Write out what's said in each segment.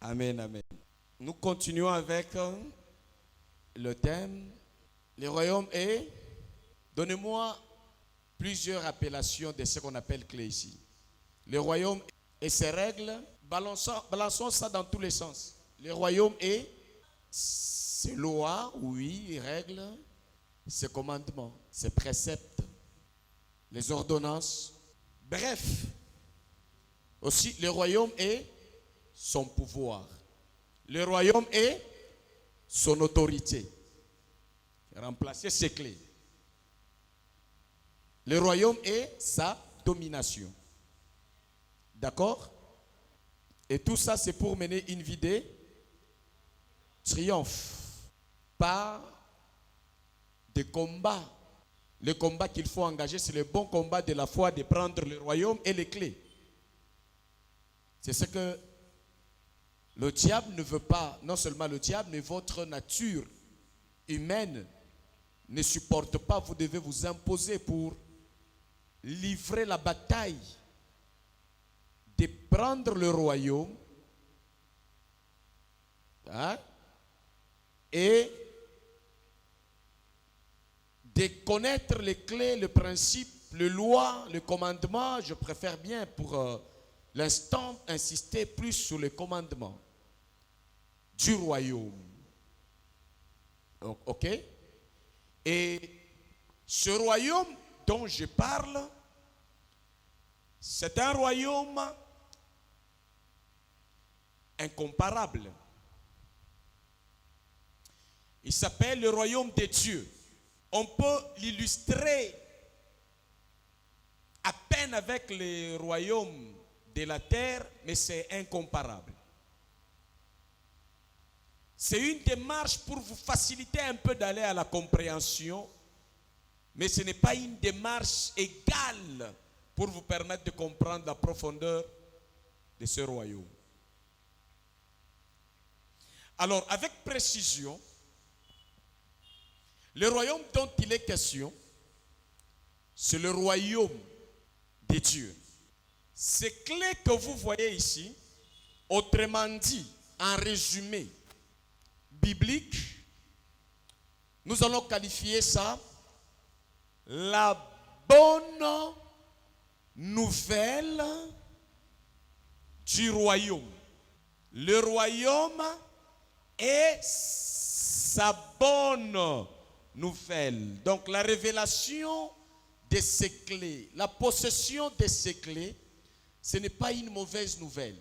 Amen, amen. Nous continuons avec le thème. Le royaume est. Donnez-moi plusieurs appellations de ce qu'on appelle clé ici. Le royaume et ses règles, balançons ça dans tous les sens. Le royaume est ses lois, oui, règles, ses commandements, ses préceptes, les ordonnances. Bref, aussi le royaume est son pouvoir. Le royaume est son autorité. Remplacer ces clés. Le royaume est sa domination. D'accord? Et tout ça, c'est pour mener une vie de triomphe. Pas de combat. Le combat qu'il faut engager, c'est le bon combat de la foi de prendre le royaume et les clés. C'est ce que le diable ne veut pas. Non seulement le diable, mais votre nature humaine ne supporte pas. Vous devez vous imposer pour livrer la bataille de prendre le royaume, hein, et de connaître les clés, le principe, les lois, le commandement. Je préfère bien pour l'instant insister plus sur le commandement du royaume. Ok? Et ce royaume dont je parle, c'est un royaume incomparable. Il s'appelle le royaume des dieux. On peut l'illustrer à peine avec les royaumes de la terre, mais c'est incomparable. C'est une démarche pour vous faciliter un peu d'aller à la compréhension, mais ce n'est pas une démarche égale pour vous permettre de comprendre la profondeur de ce royaume. Alors, avec précision, le royaume dont il est question, c'est le royaume des dieux. Ces clés que vous voyez ici, autrement dit, en résumé biblique, nous allons qualifier ça la bonne nouvelle du royaume. Le royaume est sa bonne nouvelle. Donc la révélation de ces clés, la possession de ces clés, ce n'est pas une mauvaise nouvelle.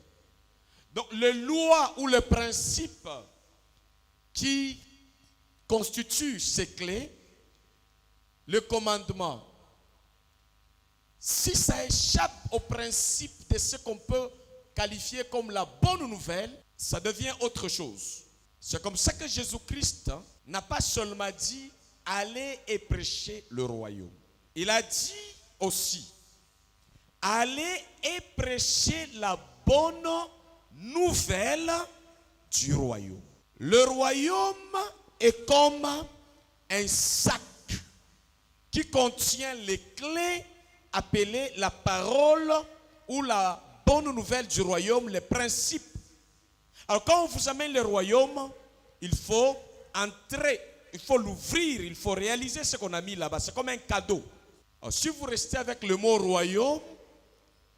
Donc les lois ou les principes qui constituent ces clés, le commandement, si ça échappe au principe de ce qu'on peut qualifier comme la bonne nouvelle, ça devient autre chose. C'est comme ça que Jésus-Christ n'a pas seulement dit « allez et prêchez le royaume ». Il a dit aussi « allez et prêchez la bonne nouvelle du royaume ». Le royaume est comme un sac qui contient les clés appelées la parole ou la bonne nouvelle du royaume, les principes. Alors quand on vous amène le royaume, il faut entrer, il faut l'ouvrir, il faut réaliser ce qu'on a mis là-bas. C'est comme un cadeau. Alors, si vous restez avec le mot royaume,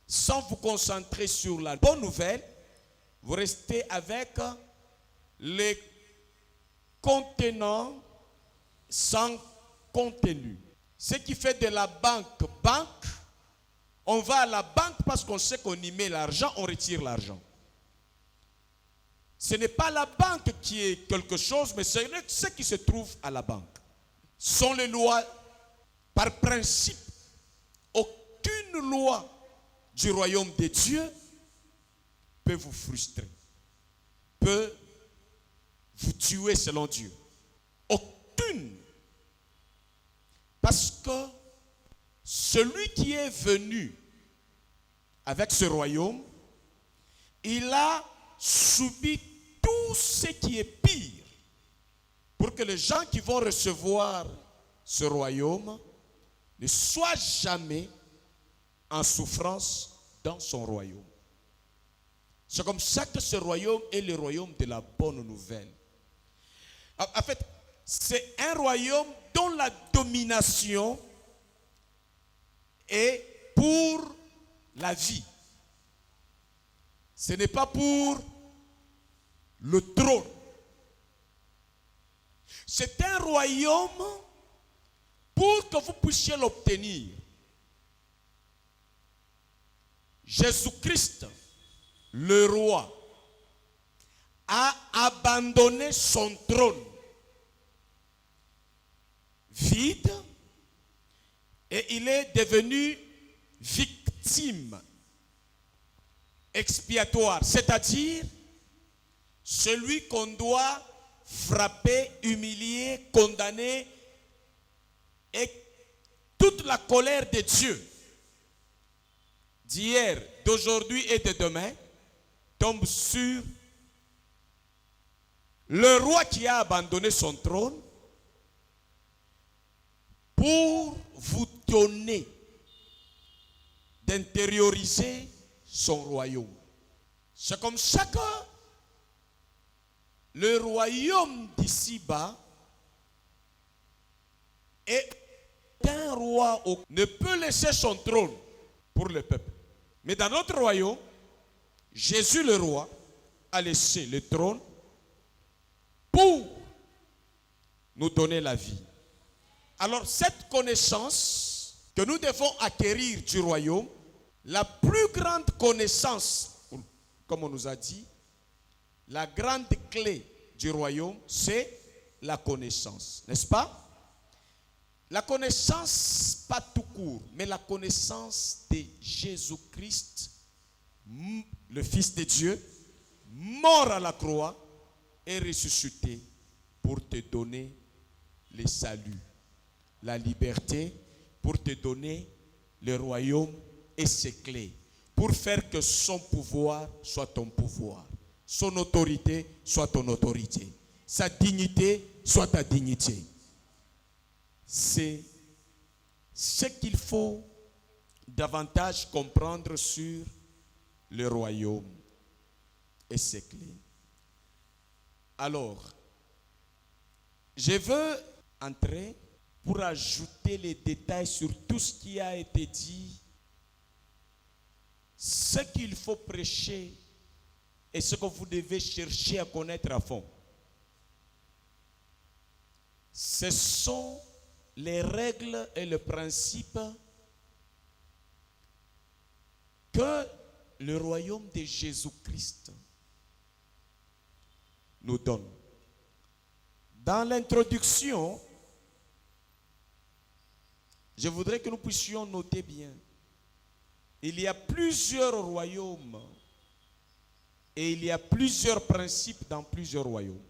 sans vous concentrer sur la bonne nouvelle, vous restez avec les contenants sans contenu. Ce qui fait de la banque, on va à la banque parce qu'on sait qu'on y met l'argent, on retire l'argent. Ce n'est pas la banque qui est quelque chose, mais c'est ce qui se trouve à la banque. Ce sont les lois. Par principe, aucune loi du royaume de Dieu peut vous frustrer, peut vous tuer selon Dieu. Aucune. Parce que celui qui est venu avec ce royaume, il a subi tout ce qui est pire pour que les gens qui vont recevoir ce royaume ne soient jamais en souffrance dans son royaume. C'est comme ça que ce royaume est le royaume de la bonne nouvelle. En fait, c'est un royaume dont la domination est pour la vie. Ce n'est pas pour le trône. C'est un royaume pour que vous puissiez l'obtenir. Jésus-Christ, le roi, a abandonné son trône vide et il est devenu victime expiatoire, c'est-à-dire celui qu'on doit frapper, humilier, condamner, et toute la colère de Dieu d'hier, d'aujourd'hui et de demain tombe sur le roi qui a abandonné son trône pour vous donner d'intérioriser son royaume. C'est comme ça que le royaume d'ici-bas est un roi ne peut laisser son trône pour le peuple. Mais dans notre royaume, Jésus le roi a laissé le trône pour nous donner la vie. Alors cette connaissance que nous devons acquérir du royaume, la plus grande connaissance, comme on nous a dit, la grande clé du royaume, c'est la connaissance, n'est-ce pas? La connaissance, pas tout court, mais la connaissance de Jésus-Christ, le Fils de Dieu, mort à la croix et ressuscité pour te donner le salut, la liberté, pour te donner le royaume et ses clés, pour faire que son pouvoir soit ton pouvoir, son autorité soit ton autorité, sa dignité soit ta dignité. C'est ce qu'il faut davantage comprendre sur le royaume et ses clés. Alors, je veux entrer pour ajouter les détails sur tout ce qui a été dit, ce qu'il faut prêcher et ce que vous devez chercher à connaître à fond. Ce sont les règles et les principes que le royaume de Jésus-Christ nous donne. Dans l'introduction, je voudrais que nous puissions noter bien. Il y a plusieurs royaumes et il y a plusieurs principes dans plusieurs royaumes.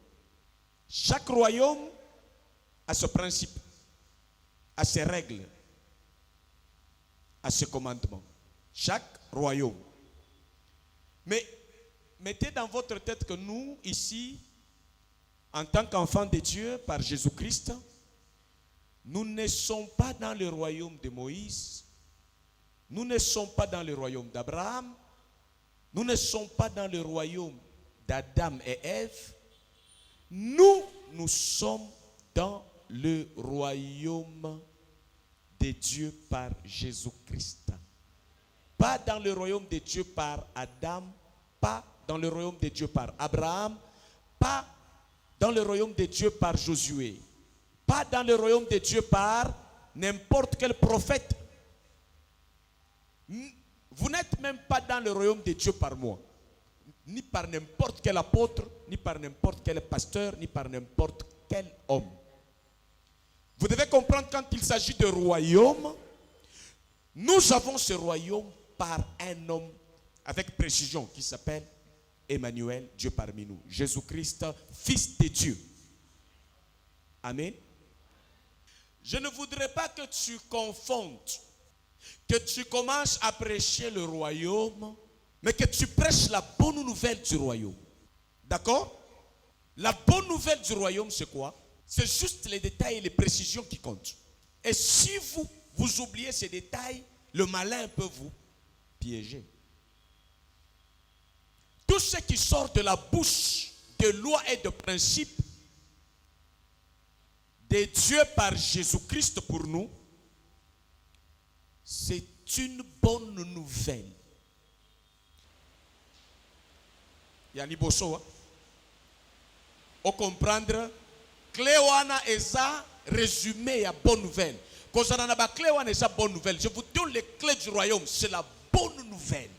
Chaque royaume a ce principe, a ses règles, a ses commandements. Chaque royaume. Mais mettez dans votre tête que nous, ici, en tant qu'enfants de Dieu, par Jésus-Christ, nous ne sommes pas dans le royaume de Moïse, nous ne sommes pas dans le royaume d'Abraham, nous ne sommes pas dans le royaume d'Adam et Ève, nous sommes dans le royaume de Dieu par Jésus-Christ. Pas dans le royaume de Dieu par Adam, pas dans le royaume de Dieu par Abraham, pas dans le royaume de Dieu par Josué, pas dans le royaume de Dieu par n'importe quel prophète. Vous n'êtes même pas dans le royaume de Dieu par moi, ni par n'importe quel apôtre, ni par n'importe quel pasteur, ni par n'importe quel homme. Vous devez comprendre, quand il s'agit de royaume, nous avons ce royaume par un homme avec précision qui s'appelle Emmanuel, Dieu parmi nous. Jésus-Christ, Fils de Dieu. Amen. Je ne voudrais pas que tu confondes, que tu commences à prêcher le royaume, mais que tu prêches la bonne nouvelle du royaume. D'accord? La bonne nouvelle du royaume, c'est quoi? C'est juste les détails et les précisions qui comptent. Et si vous oubliez ces détails, le malin peut vous piéger. tout ce qui sort de la bouche de loi et de principes de Dieu par Jésus-Christ pour nous, c'est une bonne nouvelle. Yani boso au comprendre Cléwana eza résumé à bonne nouvelle. Kozana na ba Cléwana eza bonne nouvelle. Je vous donne les clés du royaume, c'est la bonne nouvelle.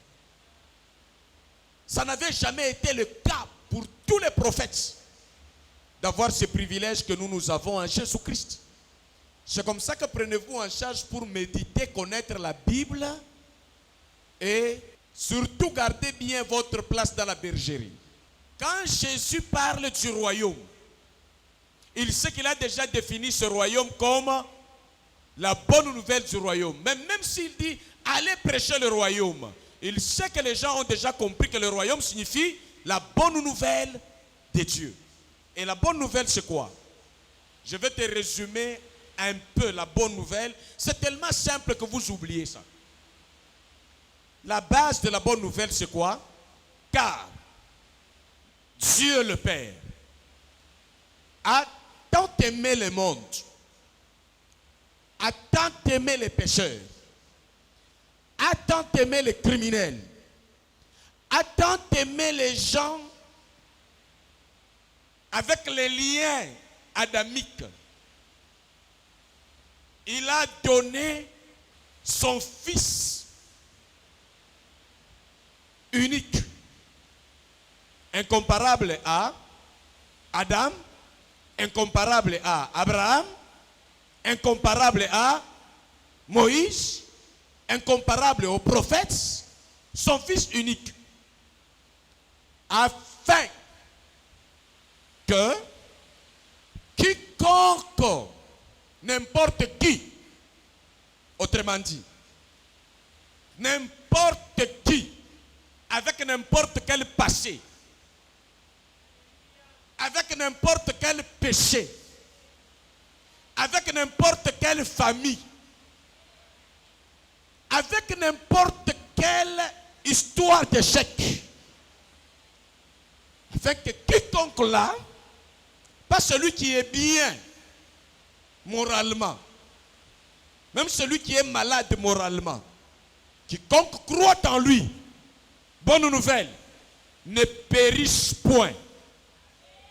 Ça n'avait jamais été le cas pour tous les prophètes d'avoir ce privilège que nous avons en Jésus-Christ. C'est comme ça que prenez-vous en charge pour méditer, connaître la Bible et surtout gardez bien votre place dans la bergerie. Quand Jésus parle du royaume, il sait qu'il a déjà défini ce royaume comme la bonne nouvelle du royaume. Mais même s'il dit allez prêcher le royaume, il sait que les gens ont déjà compris que le royaume signifie la bonne nouvelle de Dieu. Et la bonne nouvelle, c'est quoi? Je vais te résumer un peu la bonne nouvelle. C'est tellement simple que vous oubliez ça. La base de la bonne nouvelle, c'est quoi? Car Dieu le Père a tant aimé le monde, a tant aimé les pécheurs, a tant aimé les criminels, a tant aimé les gens avec les liens adamiques. Il a donné son Fils unique, incomparable à Adam, incomparable à Abraham, incomparable à Moïse, incomparable aux prophètes, son Fils unique, afin que quiconque, n'importe qui, autrement dit, n'importe qui, avec n'importe quel passé, avec n'importe quel péché, avec n'importe quelle famille, avec n'importe quelle histoire d'échec, afin que quiconque là, pas celui qui est bien moralement, même celui qui est malade moralement, quiconque croit en lui, bonne nouvelle, ne périsse point,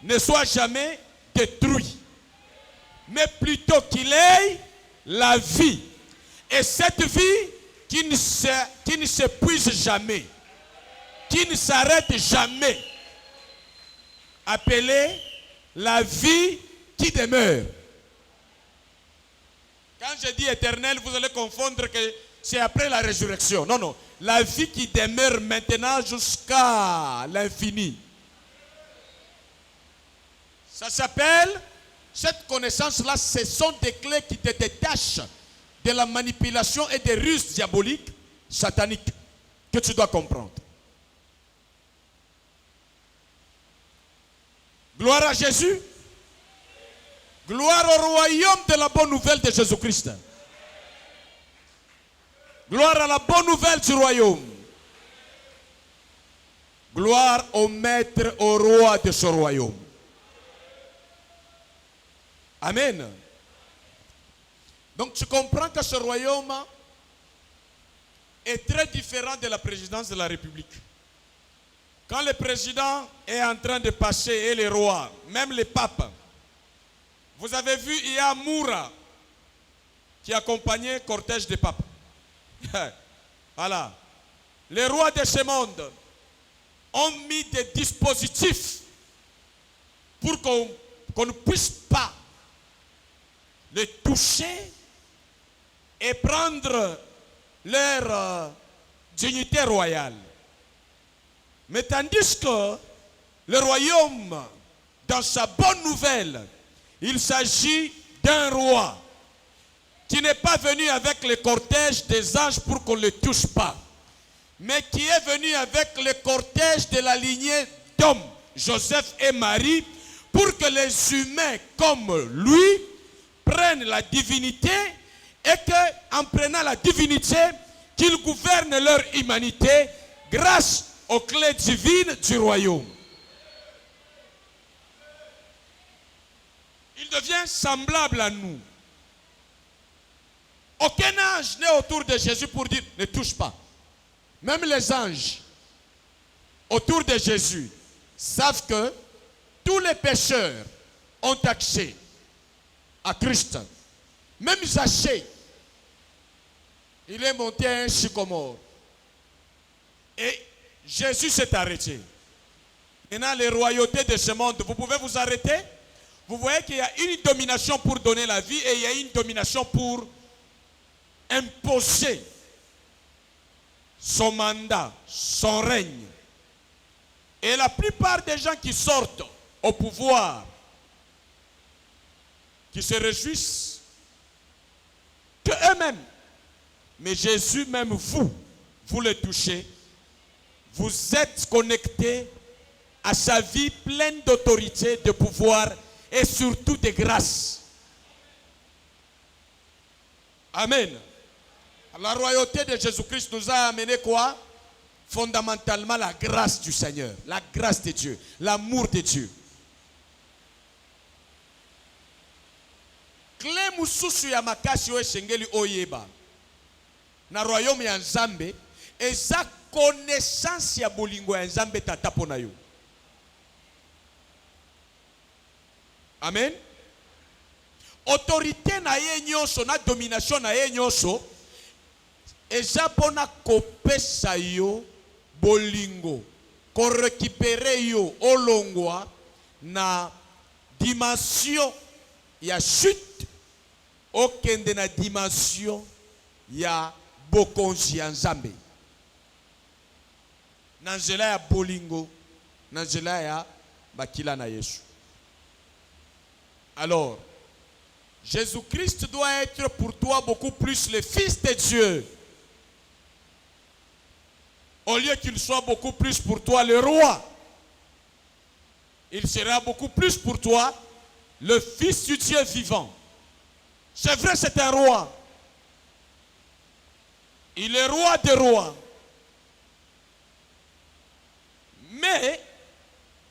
ne soit jamais détruit, mais plutôt qu'il ait la vie. Et cette vie qui ne s'épuise jamais, qui ne s'arrête jamais, appelée la vie qui demeure. Quand je dis éternel, vous allez confondre que c'est après la résurrection. Non, non. La vie qui demeure maintenant jusqu'à l'infini. Ça s'appelle, cette connaissance-là, ce sont des clés qui te détachent de la manipulation et des ruses diaboliques, sataniques, que tu dois comprendre. Gloire à Jésus. Gloire au royaume de la bonne nouvelle de Jésus-Christ. Gloire à la bonne nouvelle du royaume. Gloire au maître, au roi de ce royaume. Amen. Donc tu comprends que ce royaume est très différent de la présidence de la République. Quand le président est en train de passer et les rois, même les papes, vous avez vu, il y a Moura qui accompagnait le cortège des papes. Voilà. Les rois de ce monde ont mis des dispositifs pour qu'on ne puisse pas les toucher et prendre leur dignité royale. Mais tandis que le royaume, dans sa bonne nouvelle, il s'agit d'un roi qui n'est pas venu avec le cortège des anges pour qu'on ne le touche pas, mais qui est venu avec le cortège de la lignée d'hommes, Joseph et Marie, pour que les humains comme lui prennent la divinité et qu'en prenant la divinité, qu'ils gouvernent leur humanité grâce aux clés divines du royaume. Il devient semblable à nous. Aucun ange n'est autour de Jésus pour dire ne touche pas. Même les anges autour de Jésus savent que tous les pécheurs ont accès à Christ. Même Zachée, il est monté à un sycomore. Et Jésus s'est arrêté. Maintenant, les royautés de ce monde, vous pouvez vous arrêter? Vous voyez qu'il y a une domination pour donner la vie et il y a une domination pour imposer son mandat, son règne. Et la plupart des gens qui sortent au pouvoir, qui se réjouissent que eux-mêmes, mais Jésus même vous le touchez, vous êtes connectés à sa vie pleine d'autorité, de pouvoir et surtout de grâce. Amen. La royauté de Jésus-Christ nous a amené quoi? Fondamentalement la grâce du Seigneur, la grâce de Dieu, l'amour de Dieu. Clé mususu ya makasi o esengeli oyeba na royaume ya Nzambe eza connaissance ya bolingo ya Nzambe tata pona yo. Amen. Autorité na ye nyonso na domination na ye nyonso eza pona kopesa yo bolingo, ko récupérer yo olongwa na dimension ya chute okende na dimension ya bokonzi ya Nzambe. Na nzela ya bolingo, na nzela ya bakila na Yesu. Alors, Jésus-Christ doit être pour toi beaucoup plus le Fils de Dieu. Au lieu qu'il soit beaucoup plus pour toi le roi, il sera beaucoup plus pour toi le Fils du Dieu vivant. C'est vrai, c'est un roi. Il est roi des rois. Mais,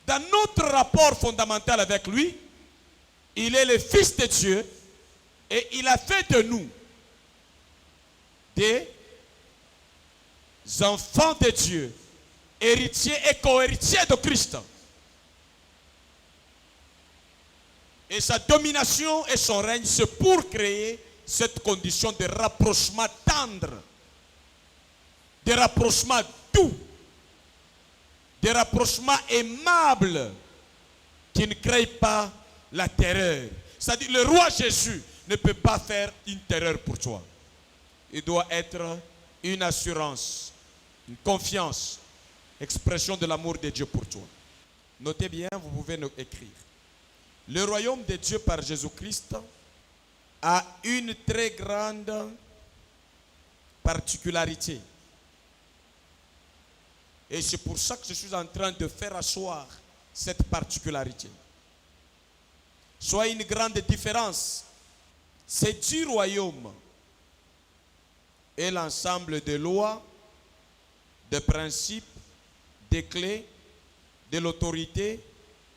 dans notre rapport fondamental avec lui, il est le Fils de Dieu et il a fait de nous des enfants de Dieu, héritiers et co-héritiers de Christ. Et sa domination et son règne, c'est pour créer cette condition de rapprochement tendre, de rapprochement doux, de rapprochement aimable qui ne crée pas la terreur. C'est-à-dire le roi Jésus ne peut pas faire une terreur pour toi. Il doit être une assurance, une confiance, expression de l'amour de Dieu pour toi. Notez bien, vous pouvez nous écrire. Le royaume de Dieu par Jésus-Christ a une très grande particularité. Et c'est pour ça que je suis en train de faire asseoir cette particularité. Soit une grande différence. C'est du royaume et l'ensemble des lois, des principes, des clés, de l'autorité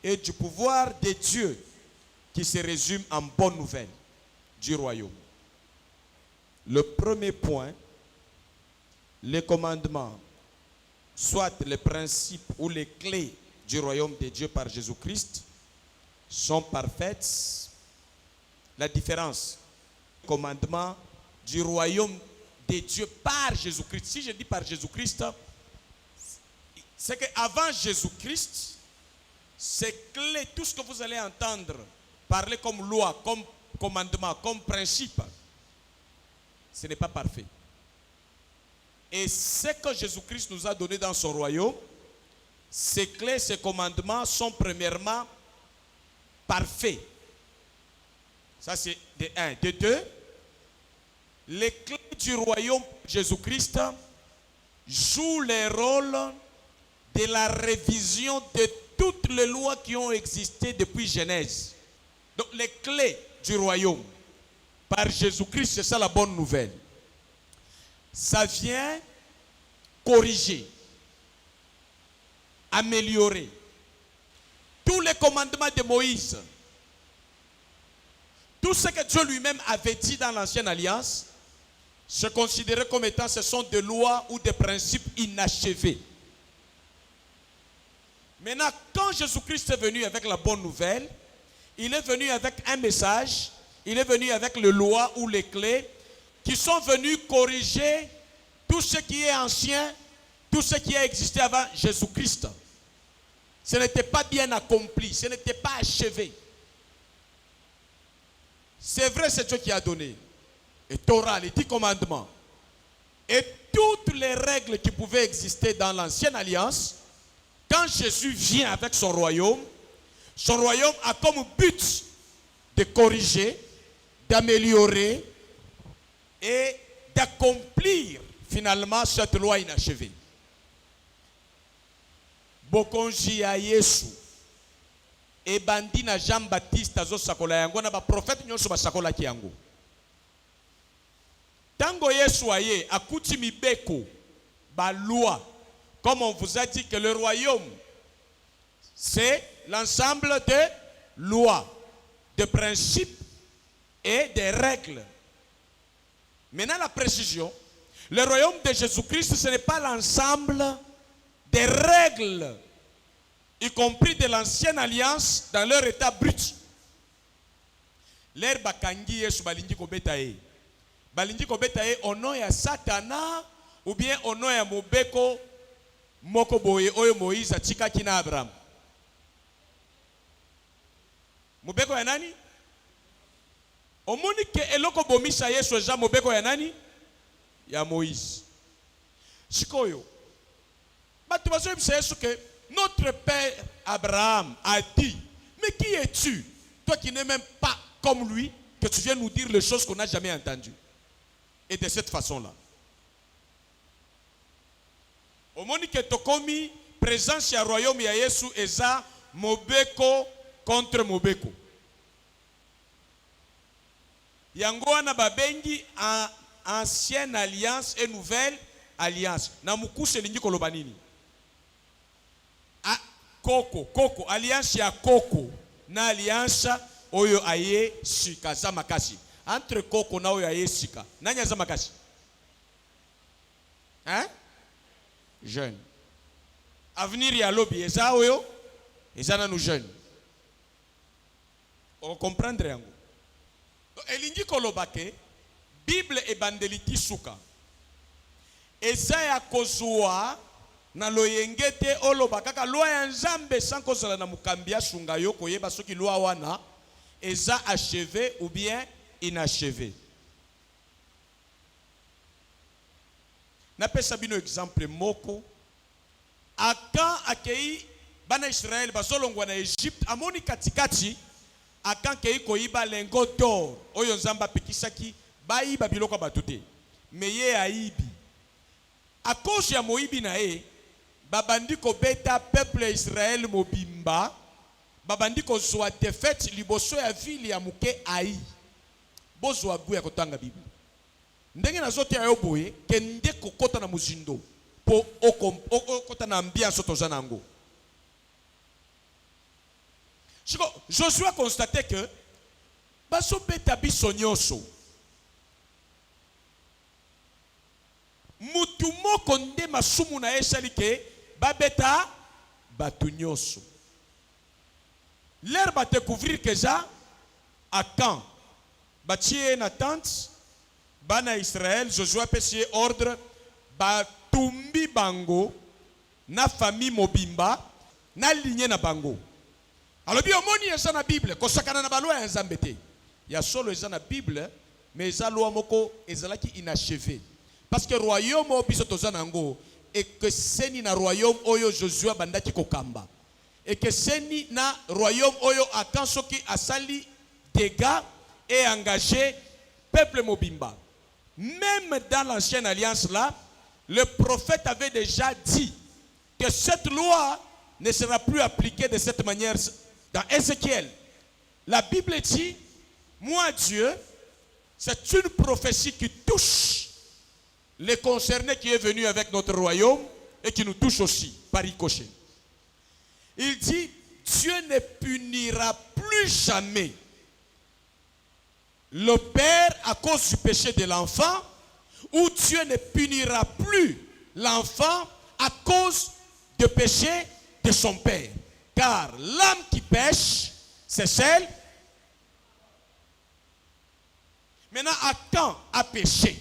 et du pouvoir de Dieu qui se résume en bonne nouvelle du royaume. Le premier point, les commandements, soit les principes ou les clés du royaume de Dieu par Jésus-Christ, sont parfaites. La différence, le commandement du royaume de Dieu par Jésus-Christ. Si je dis par Jésus-Christ, c'est qu'avant Jésus-Christ, ces clés, tout ce que vous allez entendre parler comme loi, comme commandement, comme principe, ce n'est pas parfait. Et ce que Jésus-Christ nous a donné dans son royaume, ces clés, ces commandements sont premièrement parfaits. Ça c'est de un. De deux, les clés du royaume Jésus-Christ jouent le rôle de la révision de toutes les lois qui ont existé depuis Genèse. Donc les clés du royaume par Jésus-Christ, c'est ça la bonne nouvelle. Ça vient corriger, amélioré. Tous les commandements de Moïse, tout ce que Dieu lui-même avait dit dans l'ancienne alliance, se considérait comme étant ce sont des lois ou des principes inachevés. Maintenant, quand Jésus-Christ est venu avec la bonne nouvelle, il est venu avec un message, il est venu avec les lois ou les clés qui sont venus corriger tout ce qui est ancien, tout ce qui a existé avant Jésus-Christ. Ce n'était pas bien accompli, ce n'était pas achevé. C'est vrai, c'est Dieu qui a donné. Et Torah, les 10 commandements. Et toutes les règles qui pouvaient exister dans l'ancienne alliance, quand Jésus vient avec son royaume a comme but de corriger, d'améliorer et d'accomplir finalement cette loi inachevée. Bokonji ya Yesu e bandina Jean-Baptiste azo sakola yango na ba prophète nyonso ba sakola ki yango. Tango Yesu aye akuti mibeko ba loi, comme on vous a dit que le royaume c'est l'ensemble de lois, de principes et des règles. Maintenant la précision, le royaume de Jésus-Christ ce n'est pas l'ensemble des règles, y compris de l'ancienne alliance dans leur état brut. L'air bakangi Yesu balingi kobetaye. Balingi kobetaye au nom ya Satana ou bien au nom ya mobeko moko boye oyo Moïse atika kina Abraham. Mobeko ya nani? Omoni ke eloko bomisa Yesu eja mobeko ya nani? Ya Moïse. Sikoyo. Que notre père Abraham a dit, mais qui es-tu, toi qui n'es même pas comme lui, que tu viens nous dire les choses qu'on n'a jamais entendues. Et de cette façon-là. Au moment que tokomi présence ya royaume ya Yesu eza mobeko contre mobeko. Yango wana babengi ancienne alliance et nouvelle alliance. Na mukuse lingi koloba nini? Koko, alliance ya Koko na alliance oyo aye sika za makasi. Entre Koko na oyo aye sika, nanya za makasi? Hein? Jeune. Avenir ya lobby eza oyo, eza na nous jeunes. On comprendre yango. Elingi koloba ke Bible e bandeliti suka. Eza ya kozua na loyengete oloba kaka loi ya Nzambe sans kozala na mukambia sunga yo koyeba soki loi wana eza achevé ou bien inachevé. Napesa bino exemple moko akan akei bana Israël bazolongwa na Egypte amoni katikati akan kei koyiba lengo d'or oyo Nzambe apekisaki bayiba biloko batute meye aibi à cause ya moyibi na e babandi ko beta peuple Israël mobimba babandi ko zwa défaite liboso ya ville ya muke ai bozwa gu ya kotanga Bible ndenge na zote ayo boye kende kokota na muzindo po okota na ambiance toza nango. Josué a constaté que baso beta biso nyonso mutu moko nde masumu na esali ke babeta batu nyonso. L'air va découvrir que ça à quand batie na tente bana Israël Josué pesi ordre batumbi bango na famille mobimba na lignée na bango. Alors bi omoni eza na Bible kosakana na balwa ya Nzambe te. Ya solo eza na Bible mais eza loi moko ezalaki inachevé. Parce que royaume obiso tozanango et que seni na royaume oyo Josué bandaki kokamba. Et que seni na royaume oyo akansoki asali dégâts et engagé peuple mobimba. Même dans l'ancienne alliance là, le prophète avait déjà dit que cette loi ne sera plus appliquée de cette manière dans Ézéchiel. La Bible dit, moi Dieu, c'est une prophétie qui touche les concernés qui est venu avec notre royaume et qui nous touche aussi par ricochet. Il dit, Dieu ne punira plus jamais le père à cause du péché de l'enfant, ou Dieu ne punira plus l'enfant à cause du péché de son père. Car l'âme qui pêche, c'est celle. Maintenant, attends à pécher.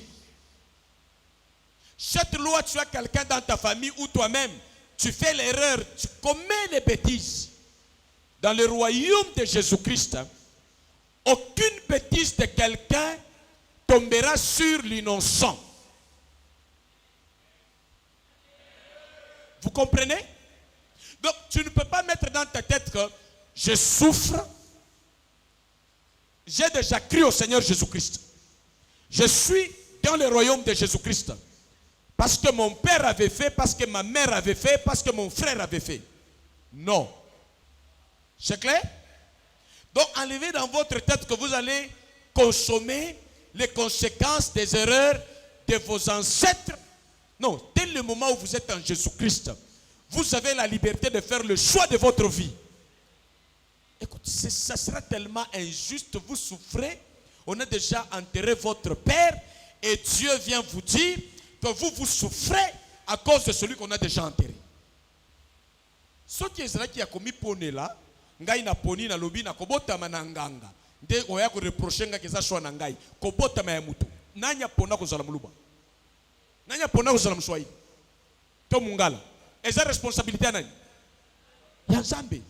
Cette loi, tu as quelqu'un dans ta famille ou toi-même, tu fais l'erreur, tu commets les bêtises. Dans le royaume de Jésus-Christ, aucune bêtise de quelqu'un tombera sur l'innocent. Vous comprenez? Donc, tu ne peux pas mettre dans ta tête que je souffre. J'ai déjà cru au Seigneur Jésus-Christ. Je suis dans le royaume de Jésus-Christ. Parce que mon père avait fait, parce que ma mère avait fait, parce que mon frère avait fait. Non. C'est clair? Donc, enlevez dans votre tête que vous allez consommer les conséquences des erreurs de vos ancêtres. Non, dès le moment où vous êtes en Jésus-Christ, vous avez la liberté de faire le choix de votre vie. Écoute, ça sera tellement injuste, vous souffrez, on a déjà enterré votre père et Dieu vient vous dire que vous souffrez à cause de celui qu'on a déjà enterré. Ce qui est là qui a commis pone là, ngai na poni na lobi na kobota mananganga. Nde oya ko reprocher nga keza shwa na ngai. Kobota ma ya mutu. Nanya pona ko zala muluba. Nanya pona ko zala mswahili. To mungala. Eza responsabilité ya nani? Ya Nzambe.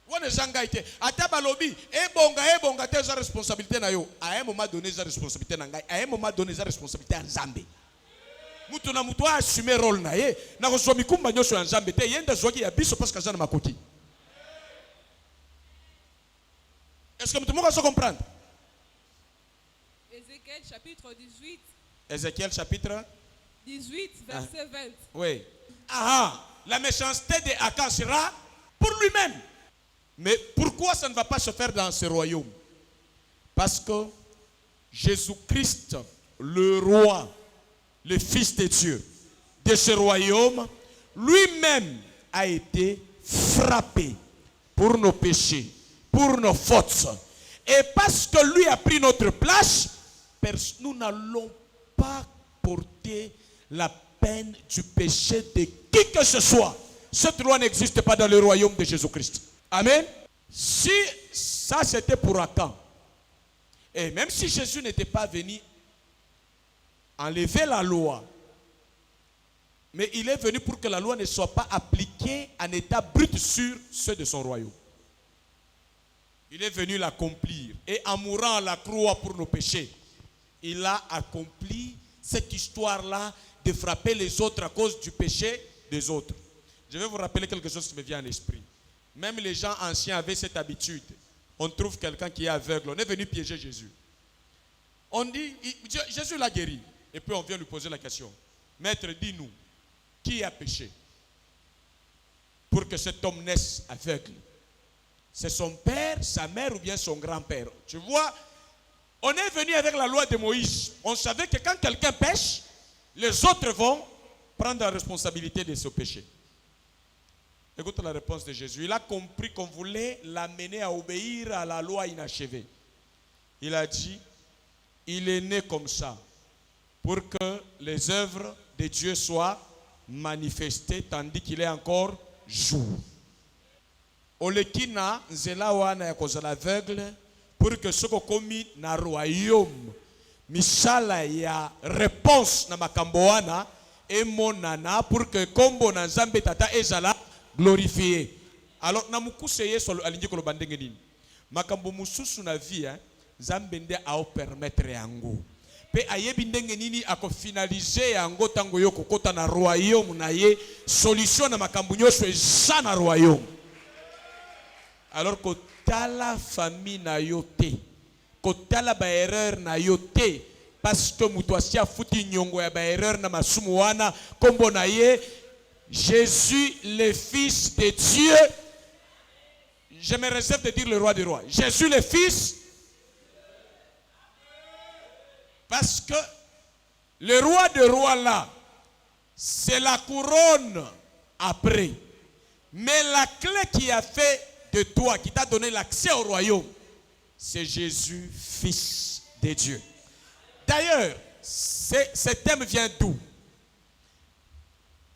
Wana zanga ite. Ata balobi ebonga te eza responsabilité na yo. À un moment donné eza responsabilité na ngai. À un moment donné eza responsabilité ya Nzambe. Mutu na mutu a assumer rôle na ye. Na ko zomi kumba nyoso ya Nzambe te yenda zoki ya biso parce que azana makoti. Est-ce que tout le monde va comprendre? Ézéchiel chapitre 18. Ézéchiel chapitre 18, verset 20. Oui. La méchanceté d'Akan sera pour lui-même. Mais pourquoi ça ne va pas se faire dans ce royaume? Parce que Jésus-Christ, le roi, le Fils de Dieu, de ce royaume, lui-même a été frappé pour nos péchés, pour nos fautes. Et parce que lui a pris notre place, nous n'allons pas porter la peine du péché de qui que ce soit. Cette loi n'existe pas dans le royaume de Jésus-Christ. Amen. Si ça c'était pour Akan, et même si Jésus n'était pas venu enlever la loi, mais il est venu pour que la loi ne soit pas appliquée en état brut sur ceux de son royaume. Il est venu l'accomplir. Et en mourant à la croix pour nos péchés, il a accompli cette histoire-là de frapper les autres à cause du péché des autres. Je vais vous rappeler quelque chose qui me vient à l'esprit. Même les gens anciens avaient cette habitude. On trouve quelqu'un qui est aveugle. On est venu piéger Jésus. On dit, Jésus l'a guéri. Et puis on vient lui poser la question. Maître, dis-nous, qui a péché pour que cet homme naisse aveugle? C'est son père, sa mère ou bien son grand-père? Tu vois, on est venu avec la loi de Moïse. On savait que quand quelqu'un pêche, les autres vont prendre la responsabilité de ce péché. Écoute la réponse de Jésus. Il a compris qu'on voulait l'amener à obéir à la loi inachevée. Il a dit, il est né comme ça pour que les œuvres de Dieu soient manifestées tandis qu'il est encore jour. Olekina nzela wana ya kozala aveugle pour que ce qu'on commis na royaume misala ya réponse na makambo wana emonana pour que kombo na Nzambe tata ezala glorifié. Alors na mukuse Yesu alingi koloba ndenge nini makambo mususu na vie Nzambe nde ao permettre yango pe ayebi ndenge nini ako finaliser yango tango yo kokota na royaume na ye solution na makambo nyonso eza na royaume. Alors que la famille na yote, que la ba erreur na yote, parce que mutoasia futi nyongo ya ba erreur na masumu wana, kombo na ye, Jésus le Fils de Dieu. Je me réserve de dire le roi des rois. Jésus le Fils. Parce que le roi des rois là, c'est la couronne après. Mais la clé qui a fait de toi, qui t'a donné l'accès au royaume, c'est Jésus, Fils de Dieu. D'ailleurs, ce thème vient d'où?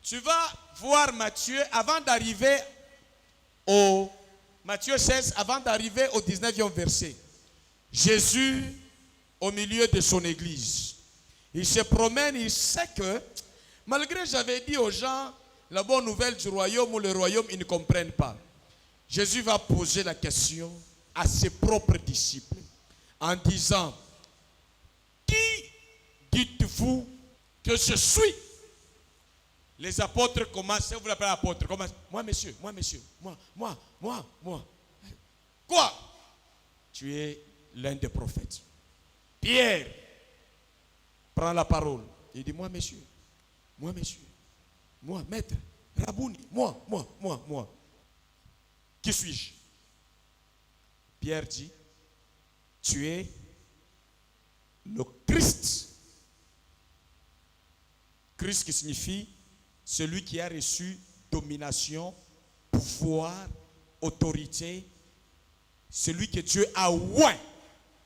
Tu vas voir Matthieu avant d'arriver au Matthieu 16, avant d'arriver au 19e verset. Jésus, au milieu de son église, il se promène, il sait que, malgré j'avais dit aux gens la bonne nouvelle du royaume ou le royaume, ils ne comprennent pas. Jésus va poser la question à ses propres disciples en disant, qui dites-vous que je suis? Les apôtres commencent, vous l'appelez apôtre, commencent, moi monsieur, moi. Quoi? Tu es l'un des prophètes. Pierre prend la parole. Il dit, moi monsieur, moi maître, Rabouni, moi. Qui suis-je? Pierre dit, tu es le Christ. Christ qui signifie celui qui a reçu domination, pouvoir, autorité, celui que Dieu a oint.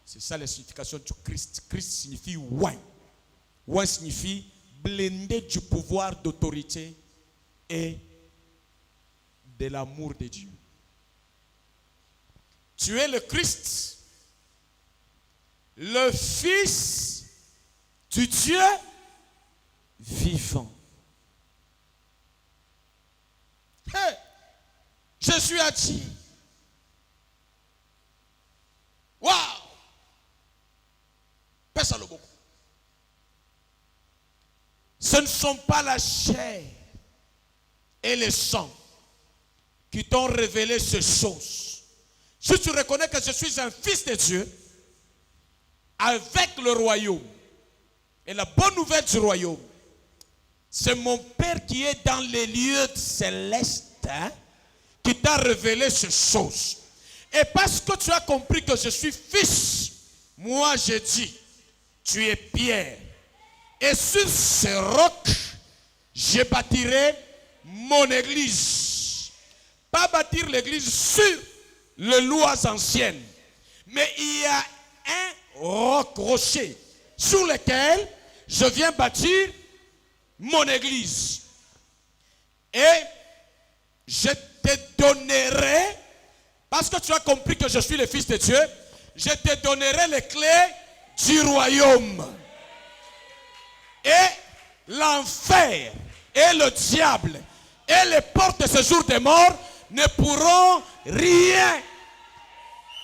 C'est ça la signification du Christ. Christ signifie oint. Oint signifie blindé du pouvoir d'autorité et de l'amour de Dieu. Tu es le Christ, le Fils du Dieu vivant. Hey, Jésus a dit, waouh, personne le beaucoup. Ce ne sont pas la chair et le sang qui t'ont révélé ces choses. Si tu reconnais que je suis un fils de Dieu, avec le royaume et la bonne nouvelle du royaume, c'est mon Père qui est dans les lieux célestes qui t'a révélé ces choses. Et parce que tu as compris que je suis fils, moi je dis, tu es Pierre. Et sur ce roc, je bâtirai mon église. Pas bâtir l'église sur les lois anciennes. Mais il y a un rocher sur lequel je viens bâtir mon église. Et je te donnerai, parce que tu as compris que je suis le Fils de Dieu, je te donnerai les clés du royaume. Et l'enfer et le diable et les portes de ce jour des morts ne pourront rien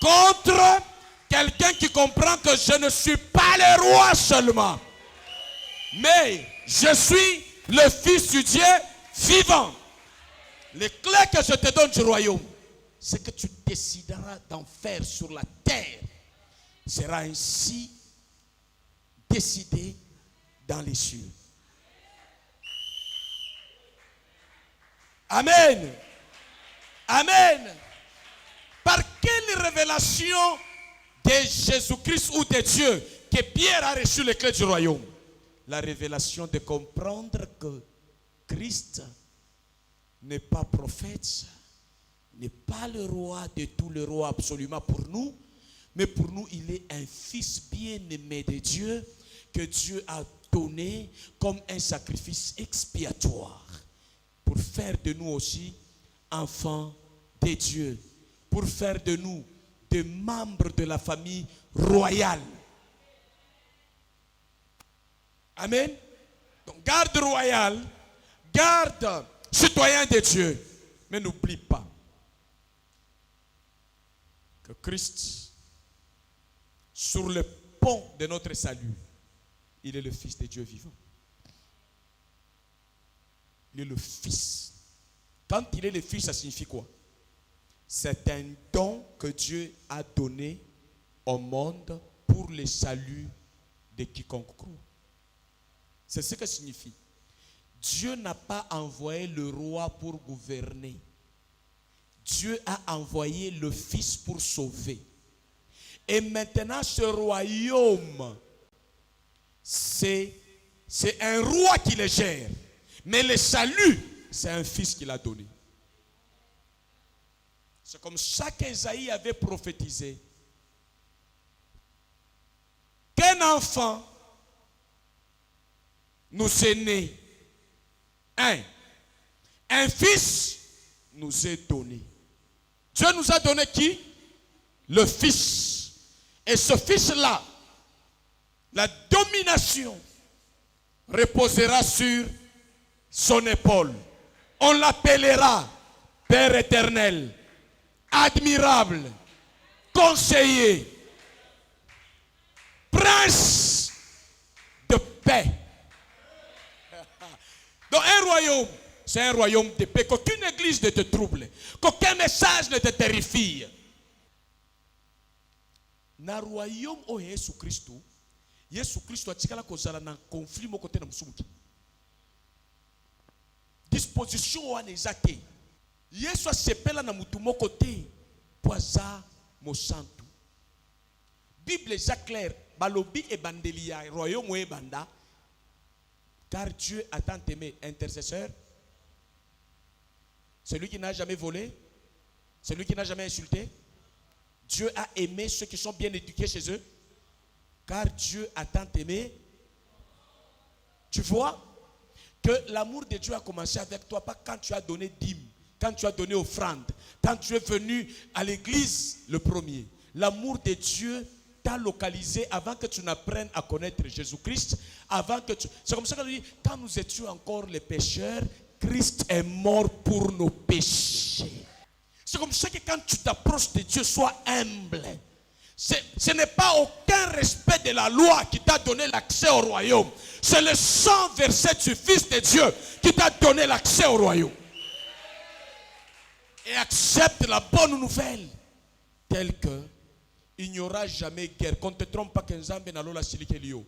contre quelqu'un qui comprend que je ne suis pas le roi seulement, mais je suis le Fils du Dieu vivant. Les clés que je te donne du royaume, c'est que tu décideras d'en faire sur la terre, sera ainsi décidé dans les cieux. Amen. Amen. Par quelle révélation de Jésus-Christ ou de Dieu que Pierre a reçu les clés du royaume? La révélation de comprendre que Christ n'est pas prophète, n'est pas le roi de tous les rois absolument pour nous, mais pour nous il est un fils bien-aimé de Dieu que Dieu a donné comme un sacrifice expiatoire pour faire de nous aussi enfants de Dieu, pour faire de nous des membres de la famille royale. Amen. Donc garde royal, garde citoyen de Dieu, mais n'oublie pas que Christ, sur le pont de notre salut, il est le Fils de Dieu vivant. Il est le Fils. Quand il est le Fils, ça signifie quoi? C'est un don que Dieu a donné au monde pour le salut de quiconque croit. C'est ce que signifie. Dieu n'a pas envoyé le roi pour gouverner. Dieu a envoyé le Fils pour sauver. Et maintenant, ce royaume, c'est un roi qui le gère. Mais le salut, c'est un Fils qui l'a donné. C'est comme ça qu'Ésaïe avait prophétisé qu'un enfant nous est né. Un fils nous est donné. Dieu nous a donné qui? Le fils. Et ce fils-là, la domination reposera sur son épaule. On l'appellera Père éternel, admirable, conseiller, prince de paix. Donc un royaume, c'est un royaume de paix. Qu'aucune église ne te trouble, qu'aucun message ne te terrifie. Na royaume o Yesu Christo atikala kozala na conflit moko te na musumuki. Disposition wana eza te. Yesu asepela na mutu moko te po aza mosantu. Bible eza claire, balobi ebandeli ya royaume ebanda. Car Dieu a tant aimé. Intercesseur, celui qui n'a jamais volé, celui qui n'a jamais insulté. Dieu a aimé ceux qui sont bien éduqués chez eux. Car Dieu a tant aimé. Tu vois que l'amour de Dieu a commencé avec toi, pas quand tu as donné dîme, quand tu as donné offrande, quand tu es venu à l'église le premier. L'amour de Dieu t'a localisé avant que tu n'apprennes à connaître Jésus-Christ. C'est comme ça qu'on dit, quand nous étions encore les pécheurs, Christ est mort pour nos péchés. C'est comme ça que quand tu t'approches de Dieu, sois humble. Ce n'est pas aucun respect de la loi qui t'a donné l'accès au royaume. C'est le sang versé du Fils de Dieu qui t'a donné l'accès au royaume. Et accepte la bonne nouvelle telle que il n'y aura jamais guerre. Qu'on ne te trompe pas que Nzambe na lola silikelio.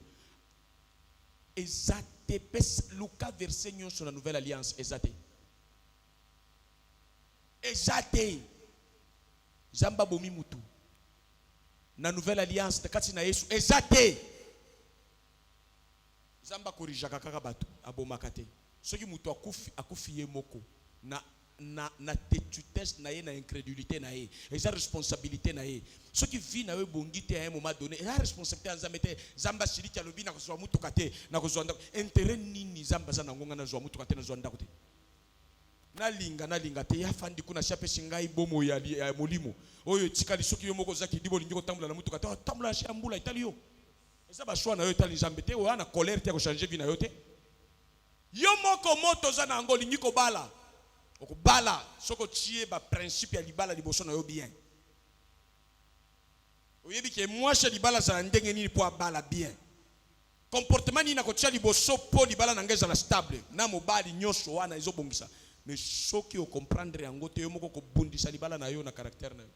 Ezate pes Luka verset nyon sur la nouvelle alliance. Ezate. Ezate. Zamba bomi mutu. Na nouvelle alliance de kati na Yesu. Ezate. Zamba korijaka kaka batu abomakate. Soki mutu akufiye moko na tétutesse na ye na incrédulité na ye. Eza responsabilité na ye. Ceux qui vivent na bongité à un moment donné, la responsabilité en zamete zamba shiriki alobi na kozwa mutu kate na kozwa ndako intérêt nini zamba za ngonga na zwa mutu kate na zwa ndako te. Na linga te ya fandi kuna chape shingai bomo ya molimo. Oyo tikali soki yo moko zaki dibo lingi ko tambula na mutu kate tambula shambula italio. Eza ba choix na yo itali zambete o na colère te ko changer vie na yo te. Yo moko moto za na ngo lingi ko bala. Okubala soko tie ba principe ya libala liboso na yo bien. Oyebi ke moi chez libala za ndenge nini po abala bien. Comportement ni na ko tia liboso po libala na ngeza la stable. Na mobali nyoso wana ezobongisa. Mais soki o comprendre yango te yo moko ko bundisa libala na yo na caractère na yo.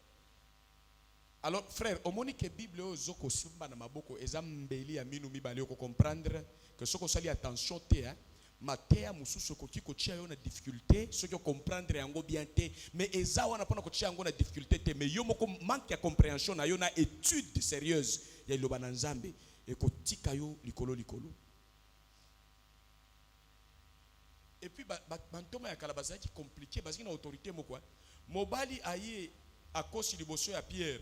Alors frère, au moni que Bible ozoko simba na maboko ezambeli ya minu mibale ko comprendre que soko sali attention te hein. Matea mususu koki kotia yo na difficulté, ceux qui comprendre yango bien te, mais eza wana pona kotia yango na difficulté te, mais yo moko manque ya compréhension na yo na étude sérieuse ya loba na Nzambe et kotika yo likolo. Et puis bantoma ya kalabasa qui compliqué parce qu'il na autorité moko. Mobali aye akosi liboso ya Pierre.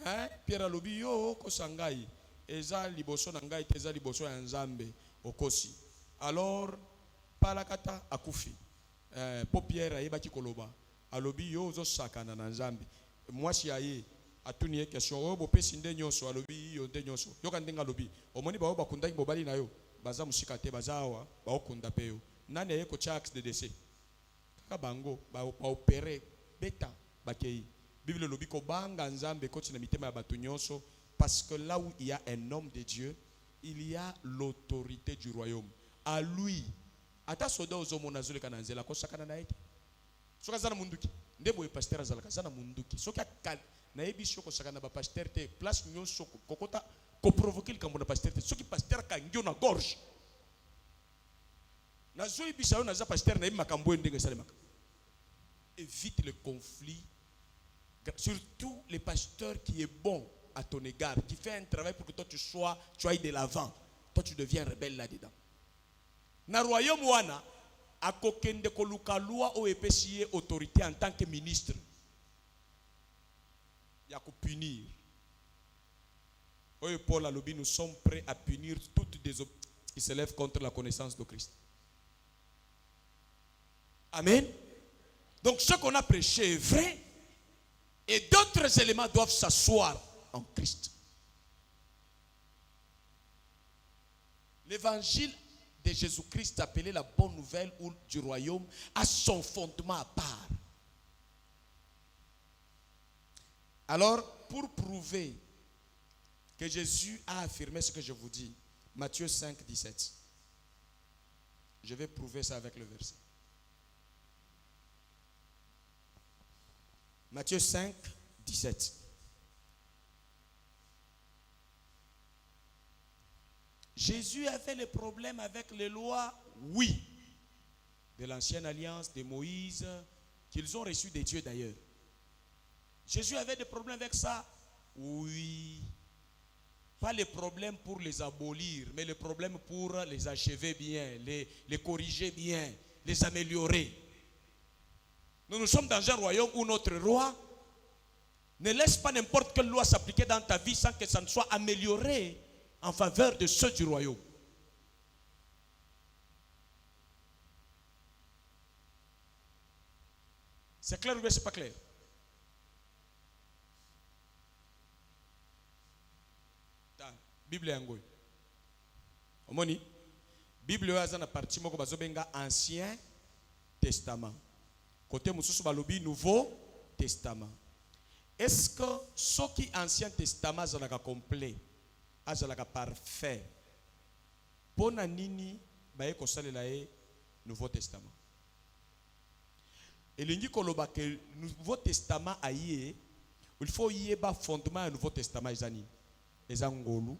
Hein? Pierre alobi yo ko sangai eza liboso na ngai te eza liboso ya Nzambe okosi. Alors, palakata akufi. Popière ayebaki koloba. Alobi yo zo sakana na Nzambe. Moi si aye atuni question o bo pesi nde nyoso alobi yo nde nyoso. Yo kandenga alobi. Omoni ba bakunda mobali na yo. Baza musika te bazawa ba okunda pe yo. Nani aye ko chax de décès. Kaka bango ba opérer beta bakei. Bible lobi ko banga Nzambe ko tina mitema ya batu nyoso parce que là où il y a un homme de Dieu, il y a l'autorité du royaume. À lui ata soda ozomona zole kana nzela ko sakana na ete soka zana munduki ndebo e pasteur azalaka zana munduki soka na ebiso ko sakana ba pasteur te place nyoso kokota ko provoquer le kambo na pasteur te soki pasteur ka ngio na gorge na zo ebisa yo na za pasteur na makambo ndenge salemaka. Évite le conflit, surtout les pasteurs qui est bon à ton égard, qui fait un travail pour que toi tu ailles de l'avant, toi tu deviens rebelle là-dedans. Na royaume wana akokende koluka loi o epesiye autorité en tant que ministre. Il y a qu'à punir. Oui, Paul a lobby, nous sommes prêts à punir toutes des qui s'élèvent contre la connaissance de Christ. Amen. Donc ce qu'on a prêché est vrai et d'autres éléments doivent s'asseoir en Christ. L'évangile de Jésus-Christ appelé la bonne nouvelle ou du royaume a son fondement à part. Alors, pour prouver que Jésus a affirmé ce que je vous dis, Matthieu 5, 17. Je vais prouver ça avec le verset. Matthieu 5, 17. Jésus avait le problème avec les lois, oui, de l'ancienne alliance, de Moïse, qu'ils ont reçues des dieux d'ailleurs. Jésus avait des problèmes avec ça, oui. Pas les problèmes pour les abolir, mais les problèmes pour les achever bien, les corriger bien, les améliorer. Nous sommes dans un royaume où notre roi ne laisse pas n'importe quelle loi s'appliquer dans ta vie sans que ça ne soit amélioré en faveur de ceux du royaume. C'est clair ou bien c'est pas clair? Bible yango. Omoni? Bible yaza na partie moko bazobenga Ancien Testament. Côté mususu balobi Nouveau Testament. Est-ce que ce qui Ancien Testament azalaka complet, azalaka parfait? Pona nini baye kosalela e Nouveau Testament? Elingi koloba que Nouveau Testament aye, il faut yeba fondement du Nouveau Testament ezani. Ezangolu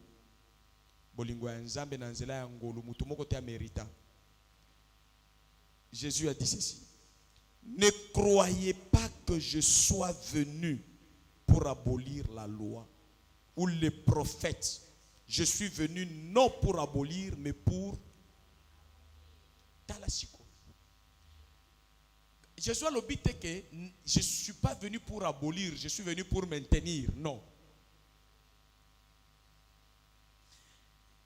bolingo ya nzambe na nzela ya ngolu mutu moko te amérita. Jésus a dit ceci: ne croyez pas que je sois venu pour abolir la loi ou les prophètes. Je suis venu non pour abolir mais pour talasiko. Jésus a l'obité que je ne suis pas venu pour abolir, je suis venu pour maintenir. Non.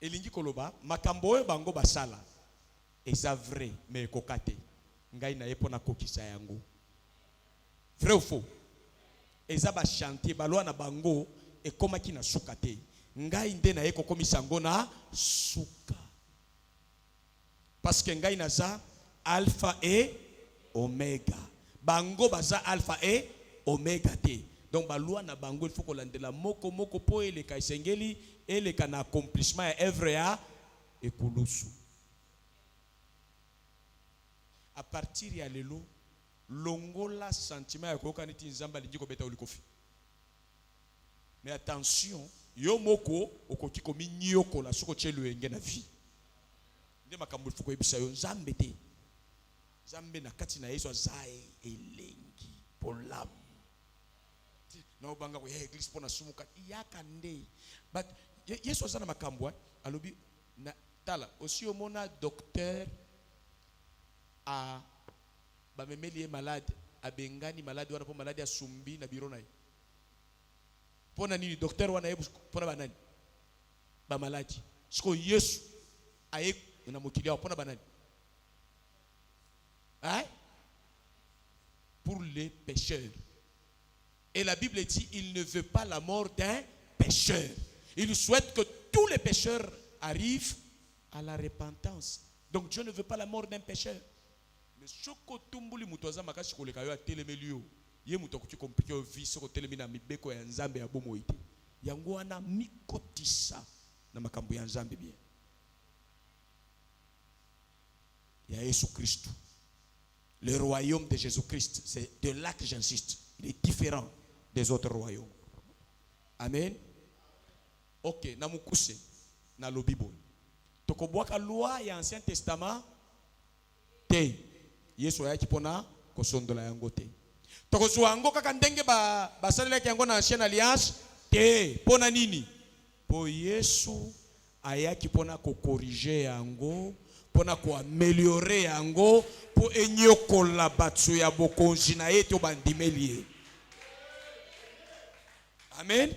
Elingi koloba makambo oyo bango basala eza vrai mais kokate ngai na yepo na kokisa yango. Vrai ou faux? Eza ba chantier balwa na bango ekomaki na suka te. Ngai nde na yeko komisa ngo na suka. Parce que ngai naza alpha et omega. Bango baza alpha et omega te. Donc balwa na bango il faut kolandela moko moko po eleka esengeli eleka na accomplissement ya œuvre ya ekulusu. À partir ya lelo longola sentiment ya koyoka neti nzamba lingi kobeta olikofi. Mais attention, yo moko okoki komi nyoko la soko chelo enge na vie. Nde makambo fuko ebisa yo nzambe te. Nzambe na kati na Yesu azae elengi polam. Na obanga ko église pona sumuka yaka nde. But Yesu azana makambo alobi na tala aussi omona docteur a ba memeli malade abengani malade wana po malade asumbi na biro naye. Pona nini docteur wana yebu pona banani ba malade. Siko Yesu aye na mokili pona banani. Hein? Pour les pécheurs. Et la Bible dit il ne veut pas la mort d'un pécheur. Il souhaite que tous les pécheurs arrivent à la repentance. Donc Dieu ne veut pas la mort d'un pécheur. Mais soko tumbuli mutoza makashi koleka yo atelemeli ye muto kuti compliqué vie soko telemi na mibeko ya nzambe ya bomo ite. Yango wana mikotisa na makambo ya nzambe bien. Ya Yesu Christ. Le royaume de Jésus-Christ, c'est de là que j'insiste. Il est différent des autres royaumes. Amen. Ok, na mukuse na lobibo. Tokobwaka loi ya Ancien Testament te. Yesu ayaki pona kosondola yango te. Tokozwa yango kaka ndenge basalelaki yango na Ancienne Alliance te. Pona nini? Po Yesu ayaki pona ko corriger yango, pona ko améliorer yango, po enyokola batsu ya bokonzi na ye to bandimeli. Amen.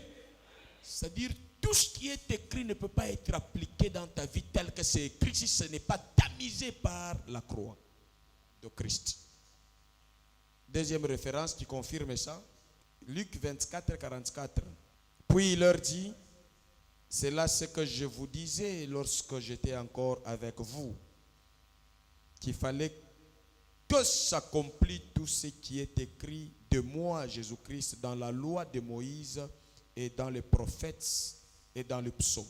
C'est-à-dire, tout ce qui est écrit ne peut pas être appliqué dans ta vie tel que c'est écrit si ce n'est pas tamisé par la croix de Christ. Deuxième référence qui confirme ça, Luc 24, 44. Puis il leur dit, c'est là ce que je vous disais lorsque j'étais encore avec vous, qu'il fallait que s'accomplisse tout ce qui est écrit de moi, Jésus-Christ, dans la loi de Moïse et dans les prophètes et dans le psaume.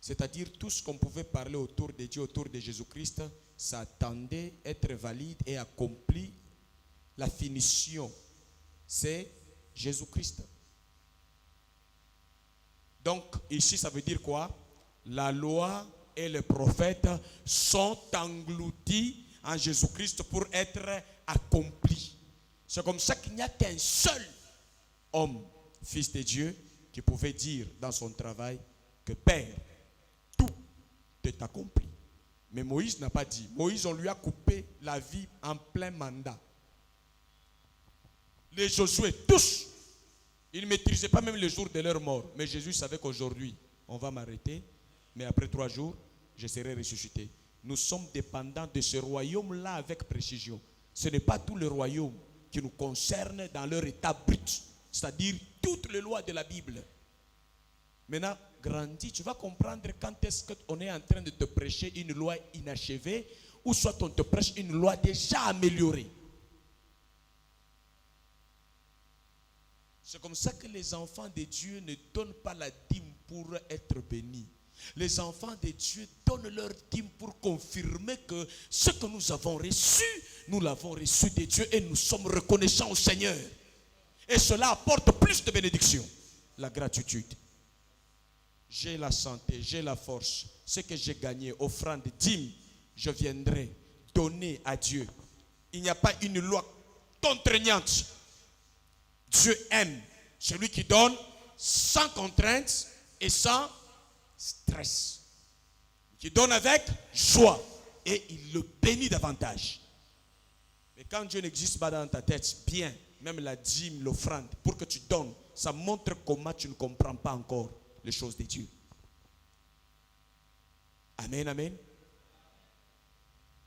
C'est-à-dire tout ce qu'on pouvait parler autour de Dieu, autour de Jésus-Christ, ça attendait être valide et accompli. La finition, c'est Jésus-Christ. Donc ici, ça veut dire quoi? La loi et les prophètes sont engloutis en Jésus-Christ pour être accomplis. C'est comme ça qu'il n'y a qu'un seul homme, fils de Dieu, qui pouvait dire dans son travail que Père, tout est accompli. Mais Moïse n'a pas dit. Moïse, on lui a coupé la vie en plein mandat. Les Josué, tous, ils ne maîtrisaient pas même le jour de leur mort. Mais Jésus savait qu'aujourd'hui, on va m'arrêter, mais après 3 jours, je serai ressuscité. Nous sommes dépendants de ce royaume-là avec précision. Ce n'est pas tout le royaume qui nous concerne dans leur état brut, c'est-à-dire toutes les lois de la Bible. Maintenant, grandis, tu vas comprendre quand est-ce qu'on est en train de te prêcher une loi inachevée ou soit on te prêche une loi déjà améliorée. C'est comme ça que les enfants de Dieu ne donnent pas la dîme pour être bénis. Les enfants de Dieu donnent leur dîme pour confirmer que ce que nous avons reçu, nous l'avons reçu de Dieu et nous sommes reconnaissants au Seigneur. Et cela apporte plus de bénédictions. La gratitude. J'ai la santé, j'ai la force. Ce que j'ai gagné, offrande, dîme, je viendrai donner à Dieu. Il n'y a pas une loi contraignante. Dieu aime celui qui donne sans contrainte et sans stress. Qui donne avec joie et il le bénit davantage. Mais quand Dieu n'existe pas dans ta tête, bien, même la dîme, l'offrande, pour que tu donnes, ça montre comment tu ne comprends pas encore les choses de Dieu. Amen, amen.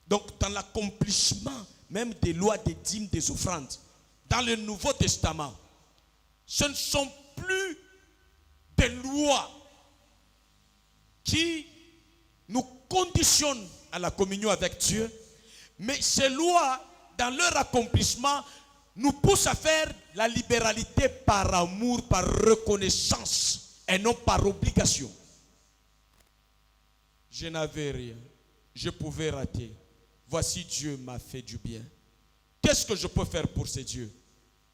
Donc, dans l'accomplissement même des lois, des dîmes, des offrandes, dans le Nouveau Testament, ce ne sont plus des lois qui nous conditionnent à la communion avec Dieu, mais ces lois, dans leur accomplissement, nous poussent à faire la libéralité par amour, par reconnaissance et non par obligation. Je n'avais rien, je pouvais rater. Voici Dieu m'a fait du bien. Qu'est-ce que je peux faire pour ces dieux?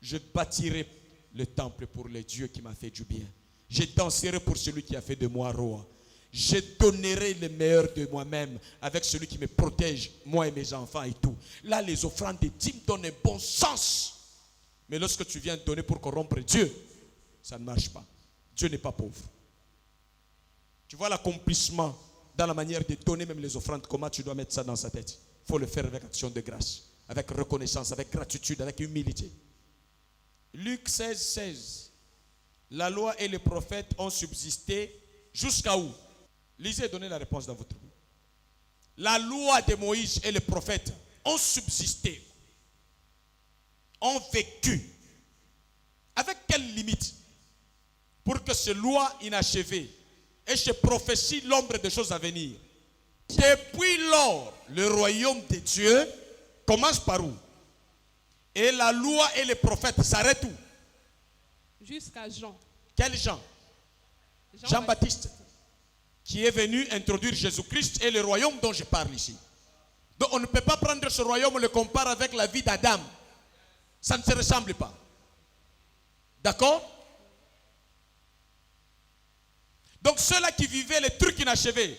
Je bâtirai le temple pour le Dieu qui m'a fait du bien. Je danserai pour celui qui a fait de moi roi. Je donnerai le meilleur de moi-même avec celui qui me protège, moi et mes enfants et tout. Là, les offrandes des dîmes donnent un bon sens. Mais lorsque tu viens donner pour corrompre Dieu, ça ne marche pas. Dieu n'est pas pauvre. Tu vois l'accomplissement dans la manière de donner même les offrandes, comment tu dois mettre ça dans sa tête. Il faut le faire avec action de grâce, avec reconnaissance, avec gratitude, avec humilité. Luc 16, 16. La loi et les prophètes ont subsisté jusqu'à où? Lisez et donnez la réponse dans votre Bible. La loi de Moïse et les prophètes ont subsisté, ont vécu. Avec quelle limite? Pour que ces lois inachevées et ces prophéties l'ombre des choses à venir. Depuis lors, le royaume de Dieu commence par où? Et la loi et les prophètes s'arrêtent où? Jusqu'à Jean. Quel Jean? Jean-Baptiste, qui est venu introduire Jésus-Christ et le royaume dont je parle ici. Donc on ne peut pas prendre ce royaume et le comparer avec la vie d'Adam. Ça ne se ressemble pas. D'accord? Donc ceux-là qui vivaient les trucs inachevés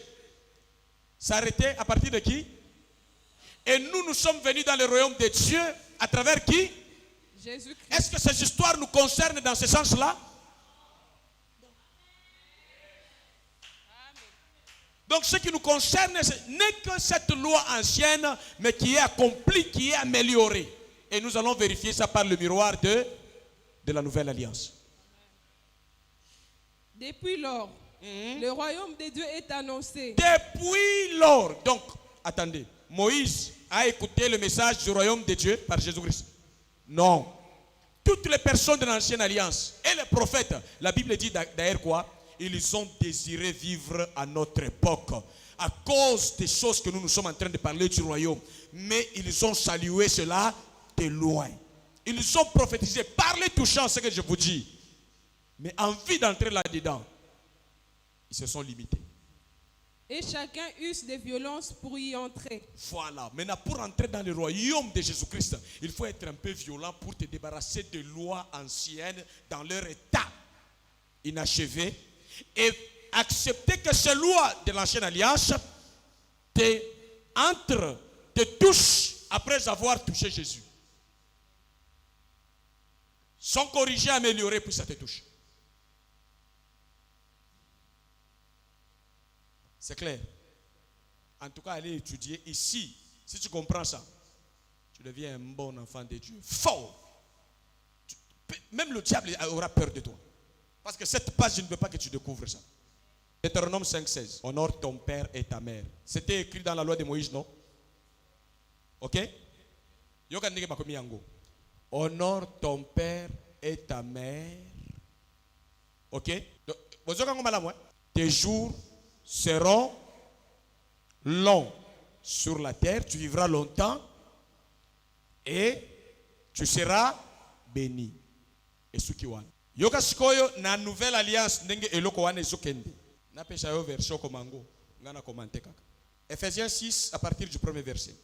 s'arrêtaient à partir de qui? Et nous sommes venus dans le royaume de Dieu à travers qui? Jésus-Christ. Est-ce que ces histoires nous concernent dans ce sens-là? Donc ce qui nous concerne n'est que cette loi ancienne, mais qui est accomplie, qui est améliorée. Et nous allons vérifier ça par le miroir de la nouvelle alliance. Depuis lors, le royaume de Dieu est annoncé. Depuis lors, donc, attendez, Moïse a écouté le message du royaume de Dieu par Jésus-Christ? Non. Toutes les personnes de l'ancienne alliance et les prophètes, la Bible dit d'ailleurs quoi? Ils ont désiré vivre à notre époque à cause des choses que nous sommes en train de parler du royaume. Mais ils ont salué cela de loin. Ils ont prophétisé, parlé touchant ce que je vous dis. Mais envie d'entrer là-dedans, ils se sont limités. Et chacun use des violences pour y entrer. Voilà. Maintenant, pour entrer dans le royaume de Jésus-Christ, il faut être un peu violent pour te débarrasser des lois anciennes dans leur état inachevé et accepter que ces lois de l'ancienne alliance te touchent après avoir touché Jésus. Sont corrigés, améliorés, puis ça te touche. C'est clair. En tout cas, aller étudier ici. Si tu comprends ça, tu deviens un bon enfant de Dieu. Fort. Même le diable aura peur de toi. Parce que cette page, je ne veux pas que tu découvres ça. Deutéronome 5,16. Honore ton père et ta mère. C'était écrit dans la loi de Moïse, non? Ok? Honore ton père et ta mère. Ok? Tes jours seront longs sur la terre, tu vivras longtemps et tu seras béni. Et ce qui wan. Yoka sikoyo na nouvelle alliance ndenge eloko wana ezokende. Na pesha yo version komango ngana commenter kaka. Ephésiens 6 à partir du premier verset.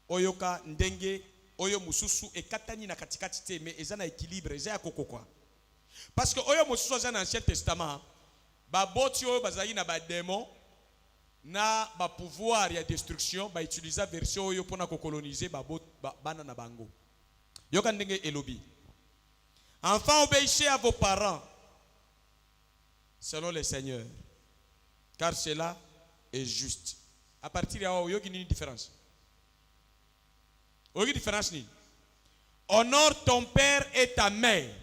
Oyoka ndenge oyo mususu ekatani na katikati te mais eza na équilibre eza ya kokokwa. Parce que oyo mususu eza na Ancien Testament baboti oyo bazali na ba démon na ba pouvoir ya destruction ba utiliser version oyo pona ko coloniser bana na bango. Yoka ndenge elobi. Enfants, obéissez à vos parents selon le Seigneur, car cela est juste. À partir de là, il y a une différence. Il y a une différence. Honore ton père et ta mère.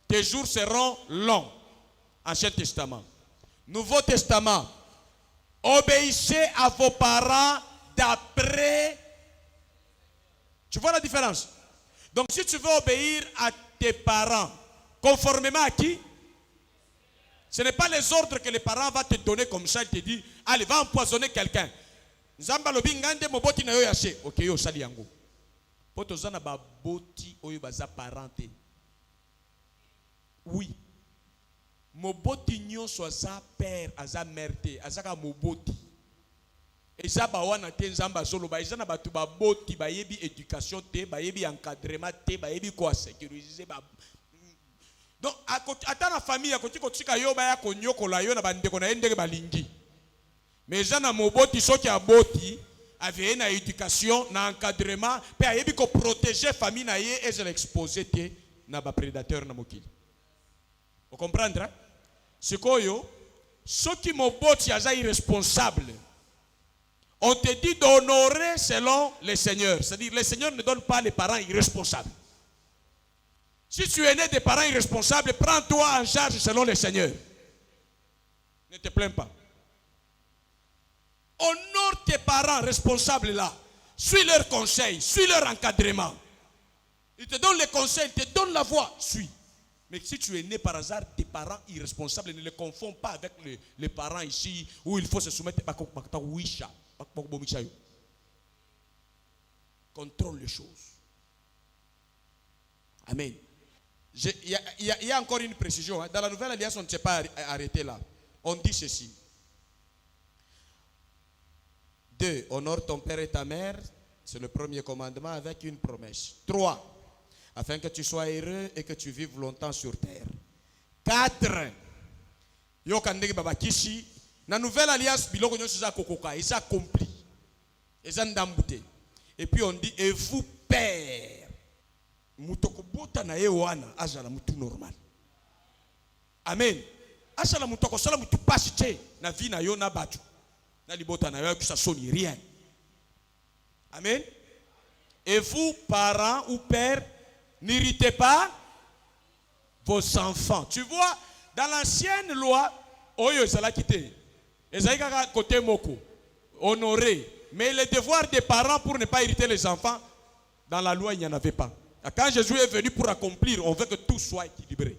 Tes jours seront longs. Ancien Testament. Nouveau Testament. Obéissez à vos parents d'après. Tu vois la différence? Donc si tu veux obéir à tes parents, conformément à qui? Ce n'est pas les ordres que les parents vont te donner comme ça. Il te dit, allez, va empoisonner quelqu'un. Nzamba lobi ngande moboti na yo yache. Ok, yo sali yango. Poto zana ba boti oyo baza parenté. Oui. Moboti nyonso aza père, aza mère te, azaka moboti. Eza ba wana te nzamba zolo ba ezana batu ba boti ba yebi éducation te, ba yebi encadrement te, ba yebi ko sécuriser ba. Donc ata na famille akoti ko tika yo ba ya ko nyokola yo na bandeko na ndenge balingi. Mais ezana moboti soki aboti avait na éducation, na encadrement, pe ayebi ko protéger famille na ye et l'exposer te na ba prédateur na mokili. Vous comprenez? Sikoyo soki moboti aza irresponsable. On te dit d'honorer selon le Seigneur. C'est-à-dire, le Seigneur ne donne pas les parents irresponsables. Si tu es né des parents irresponsables, prends-toi en charge selon le Seigneur. Ne te plains pas. Honore tes parents responsables là. Suis leurs conseils, suis leur encadrement. Ils te donnent les conseils, ils te donnent la voie. Suis. Mais si tu es né par hasard, tes parents irresponsables, ne les confonds pas avec les parents ici où il faut se soumettre à Wisha. Contrôle les choses. Amen. Il y a encore une précision. Dans la nouvelle alliance, on ne s'est pas arrêté là. On dit ceci. 2. Honore ton père et ta mère. C'est le premier commandement avec une promesse. 3. Afin que tu sois heureux et que tu vives longtemps sur terre. 4. Yokandegi babakishi. La nouvelle alliance, biloko nyonso za kokoka, ils accompli. Ils ont d'ambouté. Et puis on dit, et vous, père, mutoko bota na yewana, azala mutu normal. Amen. Azala mutoko sala mutu pasite, na vie na yo na batu. Na libota na yo, que ça sonne rien. Amen. Et vous, parents ou pères, n'irritez pas vos enfants. Tu vois, dans l'ancienne loi, oyo ezala quitté. Ezali kaka côté moko, honoré. Mais le devoir des parents pour ne pas irriter les enfants, dans la loi, il n'y en avait pas. Quand Jésus est venu pour accomplir, on veut que tout soit équilibré.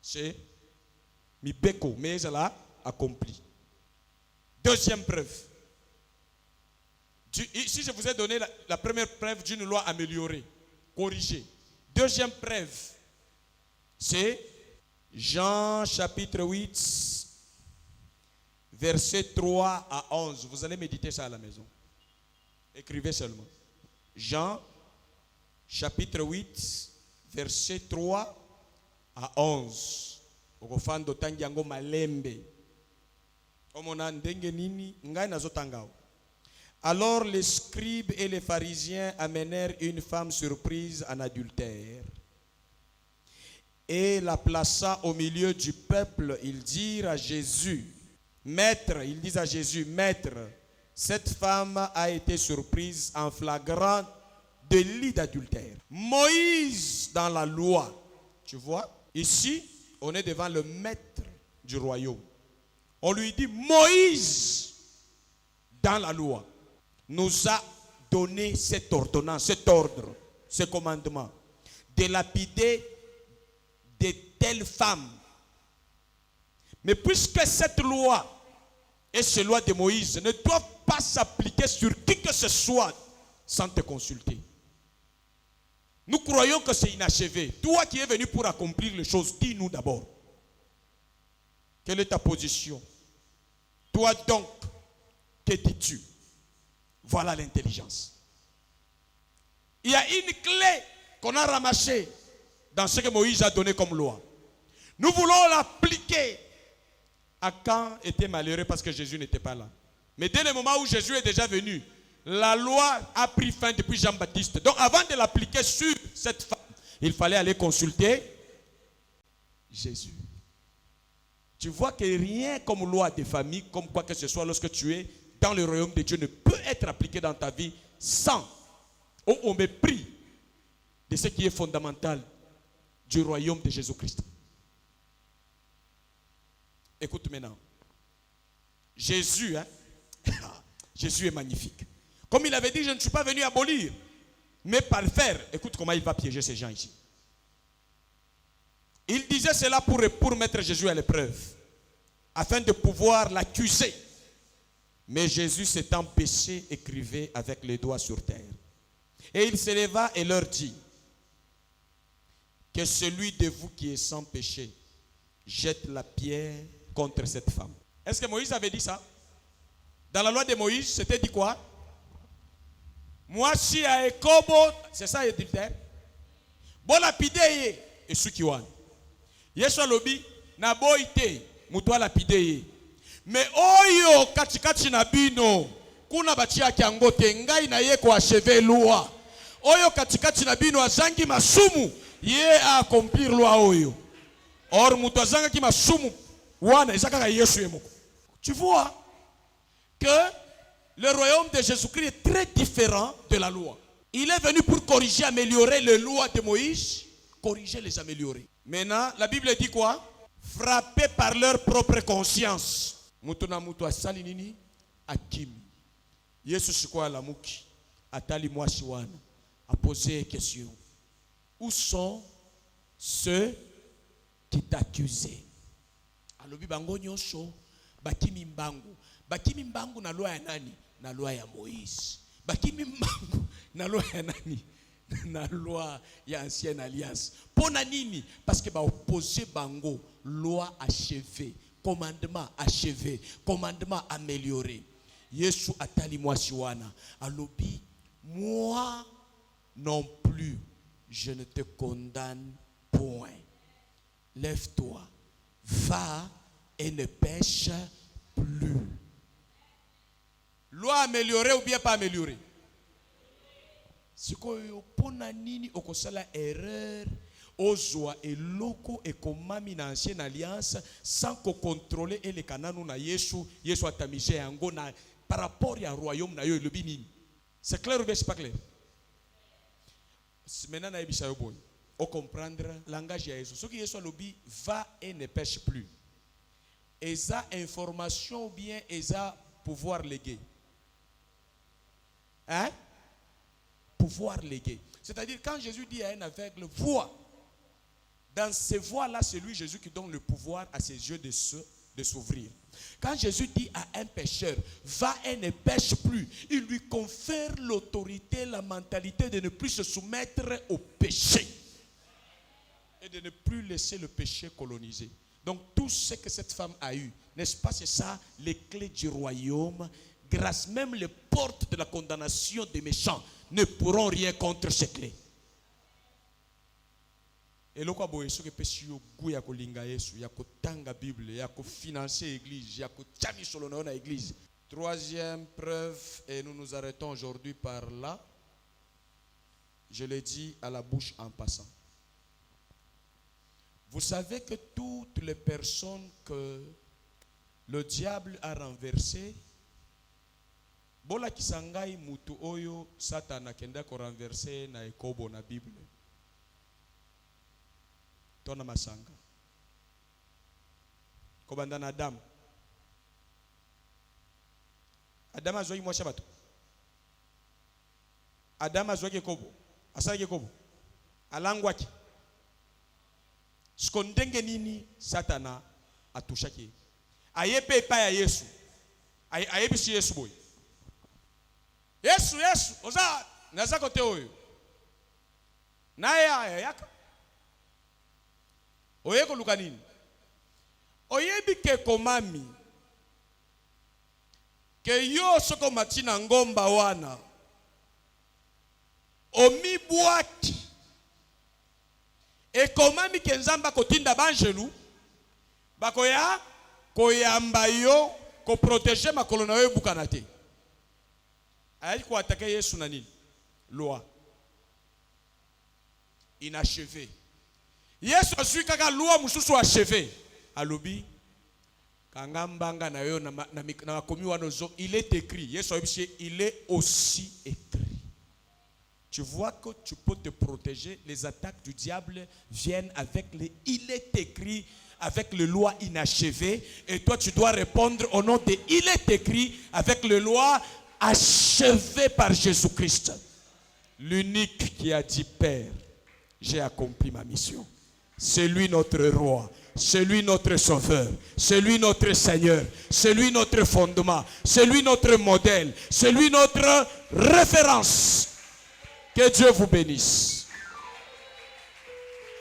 C'est Mibeko, mais il a accompli. Deuxième preuve. Ici, je vous ai donné la première preuve d'une loi améliorée, corrigée. Deuxième preuve, c'est Jean chapitre 8, versets 3 à 11. Vous allez méditer ça à la maison. Écrivez seulement. Jean chapitre 8, versets 3 à 11. Okofando tangiango malembe. Omona ndenge nini ngai nazotangao. Alors les scribes et les pharisiens amenèrent une femme surprise en adultère et la plaça au milieu du peuple. Ils disent à Jésus, Maître, cette femme a été surprise en flagrant délit d'adultère. Moïse dans la loi, tu vois, ici on est devant le maître du royaume. On lui dit, Moïse dans la loi nous a donné cette ordonnance, cet ordre, ce commandement, de lapider de telles femmes. Mais puisque cette loi et ces lois de Moïse ne doivent pas s'appliquer sur qui que ce soit sans te consulter. Nous croyons que c'est inachevé. Toi qui es venu pour accomplir les choses, dis-nous d'abord. Quelle est ta position? Toi donc, que dis-tu? Voilà l'intelligence. Il y a une clé qu'on a ramassée dans ce que Moïse a donné comme loi. Nous voulons l'appliquer. Achan était malheureux parce que Jésus n'était pas là. Mais dès le moment où Jésus est déjà venu, la loi a pris fin depuis Jean-Baptiste. Donc avant de l'appliquer sur cette femme, il fallait aller consulter Jésus. Tu vois que rien comme loi de famille, comme quoi que ce soit, lorsque tu es dans le royaume de Dieu, ne peut être appliqué dans ta vie sans ou au mépris de ce qui est fondamental du royaume de Jésus-Christ. Écoute maintenant. Jésus, Jésus est magnifique. Comme il avait dit, je ne suis pas venu abolir, mais par faire. Écoute comment il va piéger ces gens ici. Il disait cela pour mettre Jésus à l'épreuve, afin de pouvoir l'accuser. Mais Jésus s'étant péché, écrivait avec les doigts sur terre. Et il se leva et leur dit, que celui de vous qui est sans péché jette la pierre contre cette femme. Est-ce que Moïse avait dit ça? Dans la loi de Moïse, c'était dit quoi? Moi, si à Ekobo, c'est ça l'adultère. Bon lapide ye, et sukiwan. Yeshua lobi, na boite, mutwa lapide ye. Mais oyo katikati na bino, kuna batia kiangote, ngai na ye kwa acheve loi. Oyo katikati na bino azangi masumu, ye a accomplir loi oyo. Or mutu azanga ki masumu, wana ezaka Yesu yemoko. Tu vois que le royaume de Jésus-Christ est très différent de la loi. Il est venu pour corriger, améliorer les lois de Moïse, corriger, les améliorer. Maintenant, la Bible dit quoi? Frappés par leur propre conscience. Mutuna mutu asali nini? Akimi. Yesu sikwa la muki. Atali mwasi wana. A posé une question. Où sont ceux qui t'accusaient? Alobi bango nyosho. Bakimi mbangu. Bakimi mbangu na loi ya nani? Na loi ya Moïse. Bakimi mbangu na loi ya nani? Na loi ya ancienne alliance. Pona nini? Parce que ba opposé bango loi achevée, commandement achevé, commandement amélioré. Yesu atali mwasi wana. Alobi moi non plus je ne te condamne point. Lève-toi, va et ne pêche plus. Loi améliorée ou bien pas améliorée? Si vous pona nini okosala erreur ozwa eloko ekomami na ancienne alliance sans ko contrôler ele kananu na Yesu atamishe yango na par rapport ya royaume na yo elobi nini? C'est clair ou bien c'est pas clair? Maintenant na ebisa yo boy. au comprendre langage ya Yesu. Ce qui Yesu alobi va et ne pêche plus. Eza information ou bien eza pouvoir légué. Hein? Pouvoir légué. C'est-à-dire quand Jésus dit à un aveugle vois, dans ces voies-là, c'est lui Jésus qui donne le pouvoir à ses yeux de s'ouvrir. Quand Jésus dit à un pécheur, va et ne pêche plus, il lui confère l'autorité, la mentalité de ne plus se soumettre au péché et de ne plus laisser le péché coloniser. Donc tout ce que cette femme a eu, n'est-ce pas, c'est ça, les clés du royaume. Grâce, même les portes de la condamnation des méchants ne pourront rien contre ces clés. Et le quoi boye soki pesi yo goût ya kolinga Yesu, ya kotanga Bible, ya kofinancer l'église, ya kochami solo na église. Troisième preuve, et nous nous arrêtons aujourd'hui par là. Je l'ai dit à la bouche en passant. Vous savez que toutes les personnes que le diable a renversées, bola kisangai mutu oyo Satan akenda ko renverser na ekobo na Bible. Tona masanga. Kobanda na Adam. Adam azoi mwa shabato. Adam azoi kekobo. Asala kekobo. Alangwaki. Skondenge nini Satana atushaki. Ayepe pa ya Yesu. Ayebisi Yesu boy. Yesu, oza naza kote oyo. Naye yaka. Oye ko luka nini? Oyebi ke komami. Ke yo soko matina ngomba wana. Omi bwaki. E komami ke nzamba kotinda banjelu. Bakoya koyamba yo ko protéger makolo na yo bukanate. Ayi ko attaquer Yesu na nini? Loi. Inachevé. Yesu asui kaka loi mususu achevé. Alobi kangambanga na yo na komi wanozo, il est écrit. Yesu abisie, il est aussi écrit. Tu vois que tu peux te protéger. Les attaques du diable viennent avec il est écrit, avec les lois inachevées. Et toi tu dois répondre au nom de il est écrit, avec les lois achevées par Jésus-Christ. L'unique qui a dit Père, j'ai accompli ma mission. C'est lui notre roi, c'est lui notre sauveur, c'est lui notre Seigneur, c'est lui notre fondement, c'est lui notre modèle, c'est lui notre référence. Que Dieu vous bénisse.